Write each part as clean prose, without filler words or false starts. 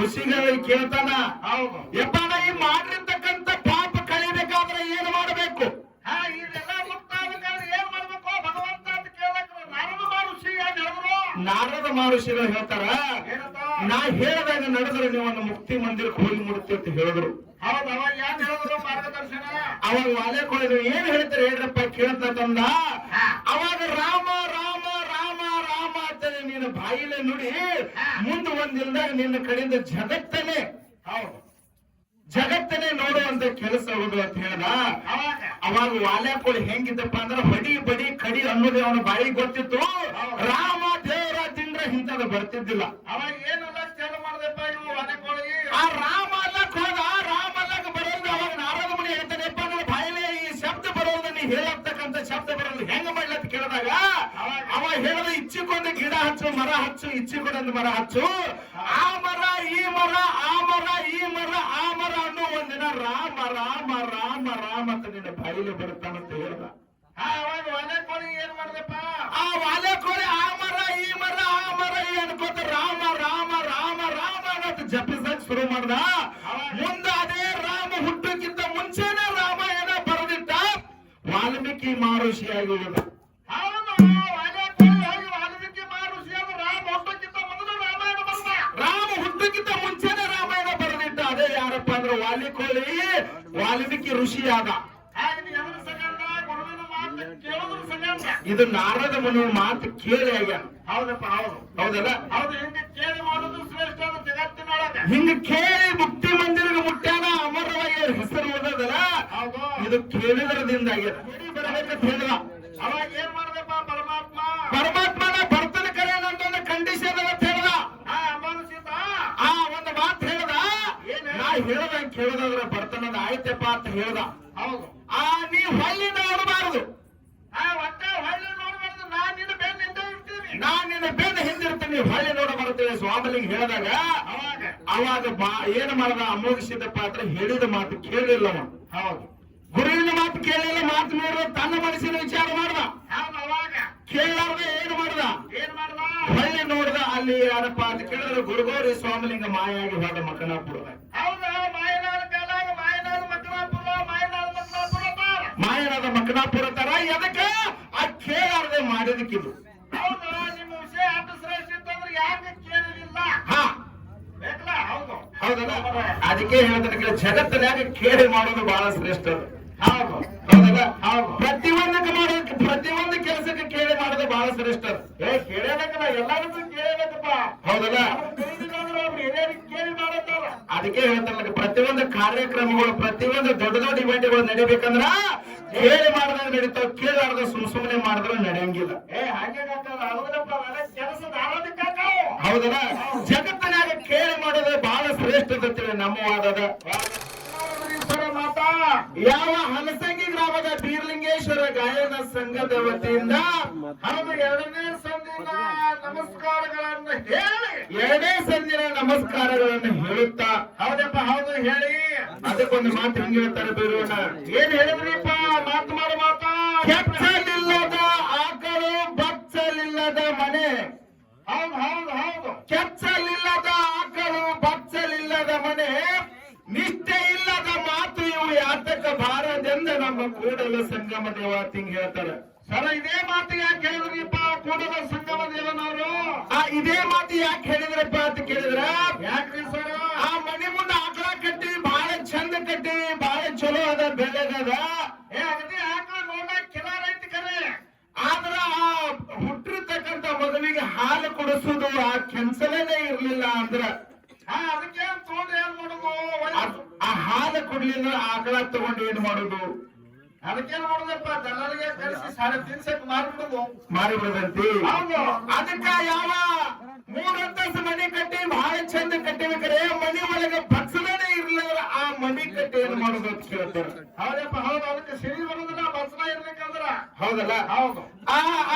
ಋಷಿಗಳಿಗೆ ಕೇಳ್ತಾನ. ಹೌದು. ಯಪ್ಪ ಈ ಮಾಡಿರ್ತಕ್ಕಂಥ ಪಾಪ ಕಳಿಬೇಕಾದ್ರೆ ಏನ್ ಮಾಡಬೇಕು? ಇದೆಲ್ಲ ಮುಕ್ತಾಗಬೇಕಾದ್ರೆ ಏನ್ ಮಾಡ್ಬೇಕು ಭಗವಂತ ಅಂತ ಕೇಳಕ್ ನಾರದ ಮಹರ್ಷಿ ಏನ್ ಹೇಳಿದ್ರು? ನಾರದ ಮಹರ್ಷಿಗಳು ಹೇಳ್ತಾರ, ನಾ ಹೇಳಿದಾಗ ನಡೆದ್ರೆ ನೀವು ಮುಕ್ತಿ ಮಂದಿರಕ್ಕೆ ಹೋಗಿ ಮುಡುತ್ತೆ ಅಂತ ಹೇಳಿದ್ರು. ಹೌದು. ಅವಾಗ ಏನ್ ಹೇಳಿದ್ರು ಮಾರ್ಗದರ್ಶನ? ಅವಾಗ ವಾಲೆ ಕೊಡೋದು ಏನ್ ಹೇಳ್ತಾರೆ ಹೇಳ್ರಪ್ಪ ಕೇಳ್ತ ತಂದ. ಅವಾಗ ರಾಮ ರಾಮ ರಾಮ ರಾಮ ಅಂತೇಳಿ ನೀನು ಬಾಯಿಲೆ ನುಡಿ ಮುಂದೆ ಒಂದಿಲ್ದಾಗ ನಿನ್ನ ಕಡೆಯಿಂದ ಜಗತ್ತನೇ ನೋಡುವಂತ ಕೆಲಸ ಹೋದು ಅಂತ ಹೇಳ್ದ. ಅವಾಗ ವಾಲ್ಯಾಕೋಳಿ ಹೆಂಗಿದ್ದಪ್ಪ ಅಂದ್ರೆ ಹೊಡಿ ಬಡಿ ಕಡಿ ಅನ್ನೋದೇ ಅವನ ಬಾಯಿಗೆ ಗೊತ್ತಿತ್ತು. ರಾಮ ದೇವರ ತಿಂದ್ರೆ ಇಂಥದ್ದು ಬರ್ತಿದ್ದಿಲ್ಲ. ಅವಾಗ ಏನೆಲ್ಲ ಚಾಲು ಮಾಡ್ದಪ್ಪ ಇವು ವಾಲ್ಯಾಕೋಳಿ? ಆ ರಾಮ ಅಲ್ಲಕ್ ಹೋದ, ರಾಮ ಅಲ್ಲಕ್ ಬರೋದು. ಅವಾಗ ನಾರದ ಮುನಿ ಹೇಳ್ತಾನೆಪ್ಪ ನನ್ನ ಬಾಯಿಲೆ ಈ ಶಬ್ದ ಬರೋದು ನೀ ಹೇಳತಕ್ಕಂತ ಶಬ್ದ ಬರೋದು ಹೆಂಗ ಮಾಡ್ಲತ್ ಕೇಳಿದಾಗ ಅವ ಹೇಳದ ಇಚ್ಚಿಕೊಂದು ಗಿಡ ಹಚ್ಚು, ಮರ ಹಚ್ಚು, ಇಚ್ಚಿಕೊಂಡೊಂದು ಮರ ಹಚ್ಚು, ಆ ಮರ ಈ ಮರ, ಆ ಮರ ಈ ಮರ, ಆ ಮರ ಅನ್ನೋ ಒಂದಿನ ರಾಮ ರಾಮ ರಾಮ ರಾಮ ಅಂತ ನಿನ್ನ ಬಾಯಿಲೆ ಬರುತ್ತಾನಂತ ಹೇಳ್ದ. ಅವಾಗ ವಾಲ್ಯಾಕೋಳಿ ಏನ್ ಮಾಡ್ದಪ್ಪ? ಆ ವಾಲ್ಯಾಕೋಳಿ ಆ ಮರ ಈ ಮರ ಆ ಮರ ಈ ಅನ್ಕೋತ ರಾಮ ರಾಮ ರಾಮ ರಾಮ ಅನ್ನೋದು ಜಪಿಸಕ್ ಶುರು ಮಾಡ್ದ. ಮುಂದೆ ಅದೇ ರಾಮ ಹುಟ್ಟಕ್ಕಿಂತ ಮುಂಚೆನೆ ರಾಮಾಯಣ ಬರೆದಿಟ್ಟ ವಾಲ್ಮೀಕಿ ಮಹರ್ಷಿಯಾಗಿ ಉಳಿದ. ರಾಮ ಹುಟ್ಟಕ್ಕಿಂತ ಮುಂಚೆನೆ ರಾಮಾಯಣ ಬರೆದಿಟ್ಟ. ಅದೇ ಯಾರಪ್ಪ ಅಂದ್ರೆ ವಾಲ್ಮೀಕೋಳಿ ವಾಲ್ಮೀಕಿ ಋಷಿಯಾದ. ಇದು ನಾರದ ಮುನಿಯ ಮಾತು ಕೇಳಿ ಆಗ್ಯಾನ. ಹೌದಪ್ಪ. ಹೌದು. ಹೌದಲ್ಲ? ಹೌದು. ಹಿಂಗ ಕೇಳಿ ಮಾಡೋದು ಶ್ರೇಷ್ಠ ಜಗತ್ತಿನೊಳಗ. ಹಿಂಗ ಕೇಳಿ ಮುಕ್ತಿ ಮಂದಿರಕ್ಕೆ ಮುಟ್ಟ್ಯಾನ ಅಮರವಾಗಿ ಹೆಸರು ಓದೋದಲ್ಲ. ಹೌದು. ಇದು ಕೇಳಿದ್ರದಿಂದ ಆಗ್ಯದ. ಬರ್ಬೇಕಂತ ಹೇಳಿದ. ಅವಾಗ ಏನ್ ಮಾಡ್ದಪ್ಪ ಪರಮಾತ್ಮ? ಪರಮಾತ್ಮನ ಬರ್ತನ ಕರೆ ಅನ್ನೋದೊಂದು ಕಂಡೀಷನ್ ಅಂತ ಹೇಳ್ದ. ಆ ಒಂದು ಮಾತು ಹೇಳ್ದ, ನಾ ಹೇಳ್ದಂಗ ಕೇಳೋದಾದ್ರೆ ಬರ್ತನದ ಆಯ್ತಪ್ಪ ಅಂತ ಹೇಳ್ದ. ಹೌದು. ನೀ ಹೊಳ್ಳಿ ನೋಡಬಾರದು, ನಾನ್ ನಿನ್ನ ಬೆನ್ನ ಹಿಂದಿರ್ತೀನಿ, ಹೊಳ್ಳಿ ನೋಡ ಬರ್ತೇವೆ ಸ್ವಾಮಿಲಿಂಗ ಹೇಳಿದಾಗ ಅವಾಗ ಏನ್ ಮಾಡ್ದ ಅಮೋಘಿಸಿದಪ್ಪ ಅಂದ್ರೆ ಹೇಳಿದ ಮಾತು ಕೇಳಿಲ್ಲ. ಹೌದು. ಗುರುವಿನ ಮಾತು ಕೇಳಿಲ್ಲ, ಮಾತು ಮೀರಿದ ತನ್ನ ಮನಸ್ಸಿನ ವಿಚಾರ ಮಾಡ್ದ. ಕೇಳಾರ್ದ ಏನ್ ಮಾಡ್ದ? ಹೊಳ್ಳಿ ನೋಡ್ದ. ಅಲ್ಲಿ ಯಾರಪ್ಪ ಅಂತ ಕೇಳಿದ್ರೆ ಗುರುಗೋರಿ ಸ್ವಾಮಿಲಿಂಗ ಮಾಯಾಗಿ ಹೋದ ಮಕ್ಕನಾಪುರದ. ಮಾಯನಾದ ಮಕ್ಕನಾಪುರ ತರ ಎದಕ್ಕ ಆ ಕೇಳಾರ್ದೆ ಮಾಡಿದಕ್ಕಿದು. ಹೌದಲ್ಲ? ಅದಕ್ಕೆ ಹೇಳ್ತಾರೆ ಜಗತ್ತಿನಾಗ ಕೇಳಿ ಮಾಡೋದು ಬಹಳ ಶ್ರೇಷ್ಠ. ಹೌದು. ಹೌದಲ್ಲ? ಪ್ರತಿಯೊಂದಕ್ಕೆ ಮಾಡೋದಕ್ಕೆ ಪ್ರತಿಯೊಂದು ಕೆಲಸಕ್ಕೆ ಕೇಳಿ ಮಾಡೋದು ಬಹಳ ಶ್ರೇಷ್ಠ. ಕೇಳಬೇಕಲ್ಲ, ಎಲ್ಲರಿಗೂ ಕೇಳಬೇಕಪ್ಪ. ಹೌದಲ್ಲ? ಕೇಳಿ ಮಾಡತ್ತಾರ. ಅದಕ್ಕೆ ಹೇಳ್ತಾರೆ ಪ್ರತಿಯೊಂದು ಕಾರ್ಯಕ್ರಮಗಳು ಪ್ರತಿಯೊಂದು ದೊಡ್ಡ ದೊಡ್ಡ ಇವೆಂಟ್ಗಳು ನಡಿಬೇಕಂದ್ರ ಕೇಳಿ ಮಾಡಿದಾಗ ನಡೀತಾವ, ಕೇಳಾರ್ದ ಸುಮ್ಮನೆ ಮಾಡಿದ್ರೆ ನಡೆಯಂಗಿಲ್ಲ. ಹೌದಲ್ಲ? ಜಗತ್ತಿನಾಗ ಕೇಳಿ ಮಾಡೋದು ಬಹಳ ಶ್ರೇಷ್ಠ ನಮ್ಮ ವಾದದ. ಯಾವ ಹಲಸಂಗಿ ಗ್ರಾಮದ ಬೀರ್ಲಿಂಗೇಶ್ವರ ಗಾಯನ ಸಂಘದ ವತಿಯಿಂದ ಎರಡನೇ ಸಂದಿನ ನಮಸ್ಕಾರಗಳನ್ನು ಹೇಳಿ ಎರಡನೇ ಸಂದಿನ ನಮಸ್ಕಾರಗಳನ್ನು ಹೇಳುತ್ತಾ. ಹೌದಪ್ಪ. ಹೌದು. ಹೇಳಿ. ಅದಕ್ಕೊಂದು ಮಾತು ಹಿಂಗೆ ಹೇಳ್ತಾರೆ ಬೇರೋಣ. ಏನ್ ಹೇಳಿದ್ರಿಪ್ಪ? ಮಾತು ಮಾಡು ಮಾತ. ಕೆಚ್ಚಲಿಲ್ಲದ ಆಕಳು ಬಚ್ಚಲಿಲ್ಲದ ಮನೆ. ಹೌದು. ಹೌದು. ಹೌದು. ಕೆಚ್ಚಲಿಲ್ಲದ ಆಕಳು ಬಚ್ಚಲಿಲ್ಲದ ಮನೆ, ನಿಷ್ಠೆ ಇಲ್ಲದ ಮಾತು ಇವು ಯಾತಕ ಬಾರದೆಂದ ನಮ್ಮ ಕೂಡಲ ಸಂಗಮ ದೇವ ತಿಂಗ್ ಹೇಳ್ತಾರೆ. ಸರ ಇದೇ ಮಾತು ಯಾಕೆ ಹೇಳಿದ್ರಿಪ್ಪ ಕೂಡಲ ಸಂಗಮ ದೇವನವರು? ಇದೇ ಮಾತು ಯಾಕೆ ಹೇಳಿದ್ರಪ್ಪ ಅಂತ ಕೇಳಿದ್ರ, ಯಾಕ್ರಿ ಸರ? ಆ ಮನೆ ಮುಂದೆ ಆಕಳ ಕಟ್ಟಿ ಬಹಳ ಚಂದ ಕಟ್ಟಿ ಬಹಳ ಚಲೋ ಅದ, ಬೆಳೆಗದ. ಅಗದಿ ಆಕಳ ನೋಡಕ್ ಕಿಲಾರ ಐತಿ ಕರೆ. ಆದ್ರ ಆ ಹುಟ್ಟಿರ್ತಕ್ಕಂಥ ಮಗುವಿಗೆ ಹಾಲು ಕೊಡಿಸುದು ಆ ಕೆನ್ಸಲೇನೆ ಇರ್ಲಿಲ್ಲ ಅಂದ್ರ ಅದಕ್ಕೆ ತಗೊಂಡು ಏನ್ ಮಾಡುದು? ಆ ಹಾಲು ಕೊಡ್ಲಿಲ್ಲ ಆಕಳ ತಗೊಂಡು ಏನ್ ಮಾಡುದು? ಅದಕ್ಕೇನ್ ಮಾಡುದಪ್ಪ? ದಲ್ಲಾಳಿಗೆ ಕಳಿಸಿ ಸಾಡೆ ತಿನ್ಸಕ್ ಮಾರಿಬಿಡದಂತಿ. ಅದಕ್ಕ ಯಾವ 3 ಅಂತಸ್ತು ಮನೆ ಕಟ್ಟಿ ಬಹಳ ಚಂದ ಕಟ್ಟಿಬೇಕ್ರೆ ಮನಿ ಒಳಗೆ ಬಚ್ಚಲನೇ ಇರ್ಲಿಲ್ಲ, ಆ ಮನಿ ಕಟ್ಟಿ ಏನ್ ಮಾಡುದು ಅಂತ ಕೇಳ್ತಾರೆ. ಹೌದಪ್ಪ. ಹೌದು. ಅದಕ್ಕೆ ಸಿರಿ ಬರೋದಿಲ್ಲ ಬಚ್ಚಲ ಇರ್ಬೇಕಂದ್ರ. ಹೌದಲ್ಲ? ಹೌದು.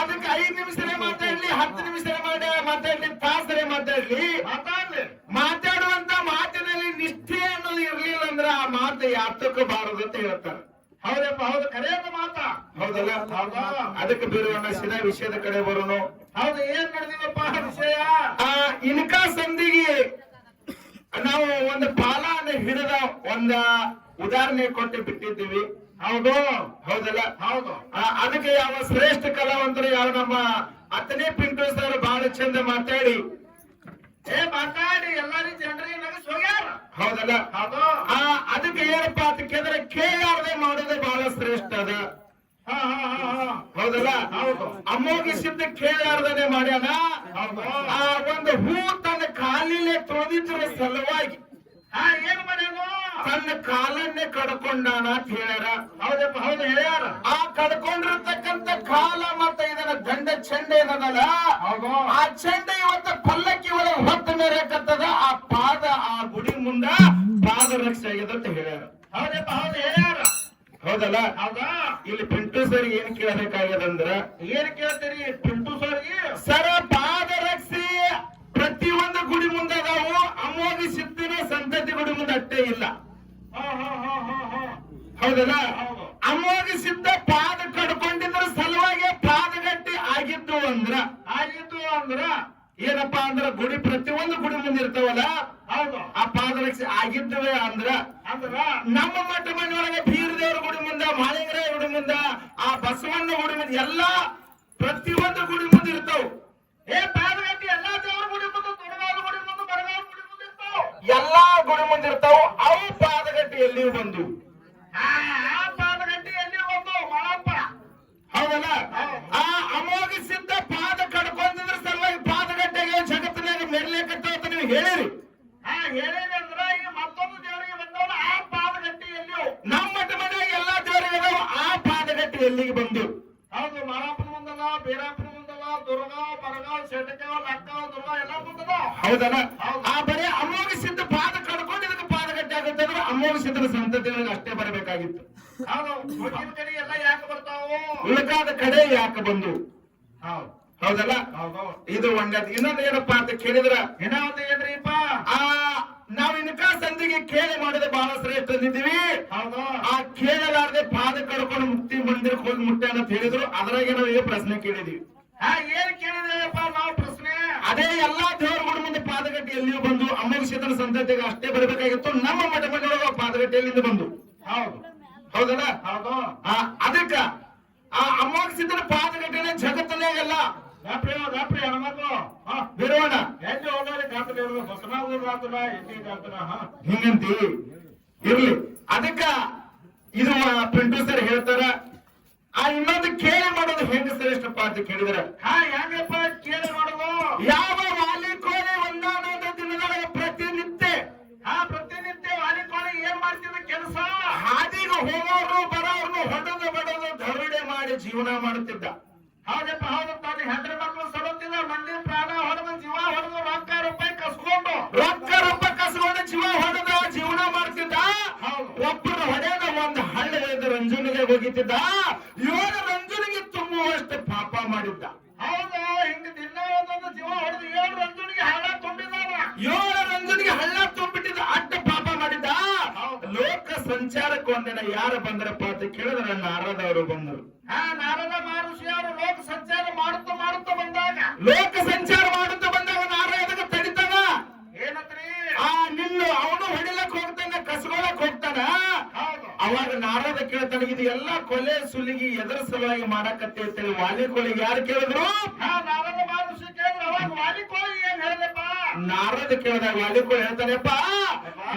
ಅದಕ್ಕೆ 5 ನಿಮಿಷನೇ ಮಾತಾಡ್ಲಿ, 10 ನಿಮಿಷನೇ ಮಾತಾಡ್ಲಿ, ತಾಸರೇ ಮಾತಾಡ್ಲಿ, ಮಾತಾಡುವಂತ ಮಾತಿನಲ್ಲಿ ನಿಷ್ಠೆ ಅನ್ನೋದು ಇರ್ಲಿಲ್ಲ ಅಂದ್ರೆ ಆ ಮಾತು ಯಾತಕ್ಕೂ ಬಾರದು ಅಂತ ಹೇಳ್ತಾರೆ. ಹೌದಪ್ಪ. ಹೌದು. ಕರೆಯದ ಮಾತ. ಹೌದಲ್ಲ? ಅದಕ್ಕೆ ಬೇರೆ ಸಿದಾ ವಿಷಯದ ಕಡೆ ಬರೋನು. ಹೌದು. ಏನ್ ನಡೆದಿವಪ್ಪ ವಿಷಯ? ಇನ್ಕಾ ಸಂದಿಗೆ ನಾವು ಒಂದು ಪಾಲನ ಹಿಡಿದ ಒಂದ ಉದಾಹರಣೆ ಕೊಟ್ಟು ಬಿಟ್ಟಿದ್ದೀವಿ. ಹೌದು ಹೌದಲ್ಲ? ಹೌದು. ಅದಕ್ಕೆ ಯಾವ ಶ್ರೇಷ್ಠ ಕಲಾವಂತರು ಯಾವ ನಮ್ಮ ಹತ್ತನೇ ಪಿಂಟು ಸರ್ ಬಹಳ ಚಂದ ಮಾತಾಡಿ ಮಾತಾಡಿ ಎಲ್ಲಾರಿ ಜನರಿಗೆ ನಗಸ್ ಹೋಗ್ಯಾರ. ಹೌದಲ್ಲ? ಹೌದು. ಅದಕ್ಕೆ ಏನಪ್ಪಾ ಅಂತ ಕೇಳಿದ್ರೆ ಕೇಳಾರದೆ ಮಾಡೋದೇ ಬಹಳ ಶ್ರೇಷ್ಠ ಅದ. ಹೌದಲ್ಲ? ಹೌದು. ಅಮೋಘಿಸಿದ್ದ ಕೇಳಾರ್ದನೆ ಮಾಡ್ಯಾನ. ಒಂದು ಹೂ ತನ್ನ ಕಾಲಿಲೆ ತೊಳೆದಿದ್ರ ಸಲುವಾಗಿ ಏನ್ ಮಾಡ್ಯಾನು? ತನ್ನ ಕಾಲನ್ನೇ ಕಡ್ಕೊಂಡಾನ ಅಂತ ಹೇಳ್ಯಾರ. ಹೌದಪ್ಪ, ಹೌದು ಹೇಳ್ಯಾರ. ಆ ಕಡ್ಕೊಂಡಿರ್ತಕ್ಕಂಥ ಕಾಲ ಮತ್ತೆ ಇದನ್ನ ದಂಡ ಚೆಂಡ ಏನದಲ್ಲ, ಹೌದು, ಆ ಚೆಂಡ ಇವತ್ತ ಪಲ್ಲಕ್ಕಿ ಒಳಗೆ ಹೊತ್ತ ಮೇರೆಕತ್ತದ. ಆ ಪಾದ ಆ ಗುಡಿ ಮುಂದ ಪಾದ ರಕ್ಷೆ ಆಗ್ಯದ ಅಂತ ಹೇಳ್ಯಾರ. ಹೌದಪ್ಪ, ಹೌದು ಹೇಳ್ಯಾರ. ಹೌದಲ್ಲ? ಹೌದಾ? ಇಲ್ಲಿ ಪಿಂಟು ಸರ್ ಏನ್ ಕೇಳಬೇಕಾಗ್ಯದಂದ್ರ, ಏನ್ ಕೇಳ್ತೀರಿ ಪಿಂಟು ಸರ್ಗೆ? ಸರ ಪಾದ ರಕ್ಷೆ ಪ್ರತಿಯೊಂದು ಗುಡಿ ಮುಂದೆ ಅದಾವು. ಅಮೋಘಿ ಸಿದ್ಧಿನ ಸಂತತಿ ಗುಡಿ ಮುಂದೆ ಅಟ್ಟೆ ಇಲ್ಲ. ಹೌದಲ್ಲ? ಅಮೋಘಿ ಸಿದ್ಧ ಪಾದ ಕಡ್ಕೊಂಡಿದ್ರ ಸಲುವಾಗಿ ಪಾದಗಟ್ಟಿ ಆಗಿದ್ದು ಅಂದ್ರ ಏನಪ್ಪಾ ಅಂದ್ರ ಗುಡಿ ಪ್ರತಿಯೊಂದು ಗುಡಿ ಮುಂದೆ ಇರ್ತಾವಲ್ಲ, ಹೌದು, ಆ ಪಾದರಕ್ಷೆ ಆಗಿದ್ದುವೆ ಅಂದ್ರ ನಮ್ಮ ಮಠ ಮನೆಯೊಳಗೆ ಬೀರದೇವ್ರ ಗುಡಿ ಮುಂದ, ಮಾಳಿಂಗರಾಯ ಗುಡಿ ಮುಂದ, ಆ ಬಸವಣ್ಣ ಗುಡಿ ಮುಂದೆ ಎಲ್ಲಾ ಪ್ರತಿಯೊಂದು ಗುಡಿ ಮುಂದೆ ಇರ್ತಾವ. ಪಾದಗಟ್ಟಿ ಎಲ್ಲಾ ದೇವ್ರ ಗುಡಿ ಮುಂದೆ, ತೊಡಗಾಲ ಗುಡಿ ಮುಂದೆ, ಬಡಗಾಲ ಗುಡಿ ಮುಂದೆ ಇರ್ತಾವ. ಎಲ್ಲಾ ಗುಡಿ ಮುಂದೆ ಇರ್ತಾವ. ಅವು ಪಾದಗಟ್ಟಿ ಎಲ್ಲಿಯೂ ಬಂದು ಪಾದಗಟ್ಟಿ ಎಲ್ಲಿ ಬಂದು ಮಾಡಪ್ಪ. ಹೌದಲ್ಲ? ಆ ಅಮೋಘಿ ಸಿದ್ಧ ಪಾದ ಕಡ್ಕೊಂಡಿದ್ರ ಸಲುವಾಗಿ ಪಾದಗಟ್ಟೆಗೆ ಜಗತ್ತಿನಾಗ ಮೆರ್ಲೇಕತ್ತ ಅಂತ ನೀವು ಹೇಳಿರಿ. ಹೇಳಿರಿ ಅಂದ್ರ ಈಗ ಮತ್ತೊಂದು ದೇವರಿಗೆ ಬಂದವಲ್ಲ, ಆ ಪಾದಗಟ್ಟಿ ಎಲ್ಲಿಯೋ ನಮ್ಮ ಮಠ ಮನೆಯಾಗ ಎಲ್ಲಾ ದೇವರಿಗೆ ಅದಾವ. ಆ ಪಾದಗಟ್ಟಿ ಎಲ್ಲಿಗೆ ಬಂದು? ಹೌದು, ಮಾರಪ್ಪನ ಮುಂದಲ್ಲ, ಬೀರಪ್ಪನ ಮುಂದಲ್ಲ, ದುರ್ಗಾ, ಬರಗಾವ್, ಶೆಟಕಾವ್, ಲಕ್ಕಾವ್, ದುರ್ಗಾ ಎಲ್ಲ ಮುಂದದ. ಹೌದಲ್ಲ? ಆ ಬರೀ ಅಮೋಘಿ ಸಿದ್ಧ ಪಾದ ಕಡ್ಕೊಂಡು ಇದಕ್ಕೆ ಪಾದಗಟ್ಟೆ ಆಗುತ್ತೆ ಅಂದ್ರೆ ಅಮೋಘಿ ಸಿದ್ಧನ ಸಂತತಿಗಳಿಗೆ ಅಷ್ಟೇ ಬರಬೇಕಾಗಿತ್ತು. ಹೌದು, ಉಳಿದ ಕಡೆ ಎಲ್ಲ ಯಾಕೆ ಬರ್ತಾವು? ಉಳಿಕಾದ ಕಡೆ ಯಾಕೆ ಬಂದು? ಹೌದು, ಹೌದಲ್ಲ? ಹೌದು. ಇದು ಒಂದ್ ಇನ್ನೊಂದು ಏನಪ್ಪಾ ಅಂತ ಕೇಳಿದ್ರ, ಇನ್ನೊಂದು ಏನ್ರಿಪ್ಪ? ನಾವ್ ಇನ್ಕ ಸಂಧಿಗೆ ಕೇಳಿ ಮಾಡಿದ ಬಹಳ ಶ್ರೇಷ್ಠ ಅಂದಿದ್ದೀವಿ. ಹೌದು. ಆ ಕೇಳಲಾರದೆ ಪಾದ ಕಡ್ಕೊಂಡು ಮುಕ್ತಿ ಮಂದಿರಕ್ಕೆ ಹೋಗಿ ಮುಟ್ಟಾನ ಅಂತ ಹೇಳಿದ್ರು. ಅದ್ರಾಗೆ ನಾವು ಈ ಪ್ರಶ್ನೆ ಕೇಳಿದೀವಿ. ಏನ್ ಕೇಳಿದೇವಪ್ಪ ನಾವು ಪ್ರಶ್ನೆ? ಅದೇ ಎಲ್ಲಾ ದೇವರುಗಳ ಮುಂದೆ ಪಾದಗಟ್ಟೆ ಎಲ್ಲಿಯೂ ಬಂದು ಅಮೋಘ ಸಿದ್ಧನ ಸಂತತಿಗೆ ಅಷ್ಟೇ ಬರಬೇಕಾಗಿತ್ತು. ನಮ್ಮ ಮಠ ಮನೆಯೊಳಗೆ ಪಾದಗಟ್ಟೆ ಎಲ್ಲಿಂದ ಬಂದು? ಹೌದು, ಹೌದಲ್ಲ? ಹೌದು. ಅದಕ್ಕ ಆ ಅಮೋಘ ಸಿದ್ಧನ ಪಾದಗಟ್ಟೆನೆ ಜಗತ್ತನ್ಯಾಗೆಲ್ಲ ರಾತ್ರಿ ಹನುಮಂತು ಬಿರೋಣ ಎಲ್ಲಿ ಹೋಗೋರಿ ಕಾತನ ಹೊಸನಾಗ ರಾತನ ಎಲ್ಲಿ ಕಾತನ ಹಿಂಗಂತಿ ಇರ್ಲಿ. ಅದಕ್ಕ ಇದು ಪಿಂಟು ಸರ್ ಹೇಳ್ತಾರ. ಇನ್ನೊಂದು ಕೇಳಿ ಮಾಡೋದು ಹೆಂಗ ಶ್ರೇಷ್ಠಪ್ಪ ಅಂತ ಕೇಳಿದ್ರ, ಹೆಂಗಪ್ಪ ಕೇಳಿ ಮಾಡೋದು? ಯಾವ ವಾಲಿಕೋಣೆ ಒಂದಾನೊಂದು ದಿನದೊಳಗೆ ಪ್ರತಿನಿತ್ಯ ವಾಲಿಕೋಣೆ ಏನ್ ಮಾಡ್ತಿದ್ದ ಕೆಲಸ? ಹಾದಿಗೆ ಹೋಗೋರು ಬರೋರ್ನು ಹೊಡೆದು ಬಡದು ಧರುಡೆ ಮಾಡಿ ಜೀವನ ಮಾಡುತ್ತಿದ್ದ. ಹೌದಪ್ಪ, ಹೌದು. ತಾನು ಹೆಂಡ್ರ ಮಕ್ಕಳು ಸಡುತ್ತಿಲ್ಲ, ಮಂದಿ ಪ್ರಾಣ ಹೊಡೆದು ಜೀವ ಹೊಡೆದು ರೊಕ್ಕ ರೂಪಾಯಿ ಕಸ್ಕೊಂಡು ಜೀವ ಹೊಡೆದ ಜೀವನ ಮಾಡ್ತಿದ್ದ. ಒಬ್ಬರ ಹೊಡೆದ ಒಂದು ಹಳ್ಳಿಗಳಿದ್ದ ರಂಜುನಿಗೆ ಹೋಗಿದ್ದ. 7 ರಂಜುನಿಗೆ ತುಂಬುವಷ್ಟು ಪಾಪ ಮಾಡಿದ್ದ. ಹೌದು, ಹಿಂಗ ದಿನ ಒಂದೊಂದು ಜೀವ ಹೊಡೆದು 7 ರಂಜುನಿಗೆ ಹಳ್ಳ ತುಂಬಿದ್ದಾನ. 7 ರಂಜುನಿಗೆ ಹಳ್ಳ ತುಂಬಿಟ್ಟಿದ್ದ, ಅಡ್ಡ ಪಾಪ ಮಾಡಿದ್ದ. ಲೋಕ ಸಂಚಾರಕ್ಕೆ ಒಂದಿನ ಯಾರು ಬಂದ್ರಪ್ಪ ಅಂತ ಕೇಳಿದ್ರೆ ನಾರದವರು ಬಂದರು. ನಾರದ ಮಹರ್ಷಿ ಅವರು ಲೋಕ ಸಂಚಾರ ಮಾಡುತ್ತಾ ಬಂದಾಗ ನಾರದ ತಡಿತಾನ. ಏನಂತ್ರಿ? ನಿನ್ನ ಅವನು ಹೊಡಿಲಕ್ ಹೋಗ್ತಾನ, ಕಸ್ಕೊಳಕ್ ಹೋಗ್ತಾನ. ಅವಾಗ ನಾರದ ಕೇಳ್ತಾನೆ, ಇದು ಎಲ್ಲಾ ಕೊಲೆ ಸುಲಿಗಿ ಎದರ ಸಲುವಾಗಿ ಮಾಡಕತ್ತೆ ಅಂತೇಳಿ ವಾಲಿಕೋಳಿಗೆ ಯಾರು ಕೇಳಿದ್ರು? ನಾರದ ಮಹರ್ಷಿ ಕೇಳಿದ್ರು. ಅವಾಗ ವಾಲಿಕೋಳಿ ಏನ್ ಹೇಳಿದಪ್ಪ? ನಾರದ ಕೇಳಿದಾಗ ವಾಲಿಕೋಳಿ ಹೇಳ್ತಾನೆಪ್ಪ,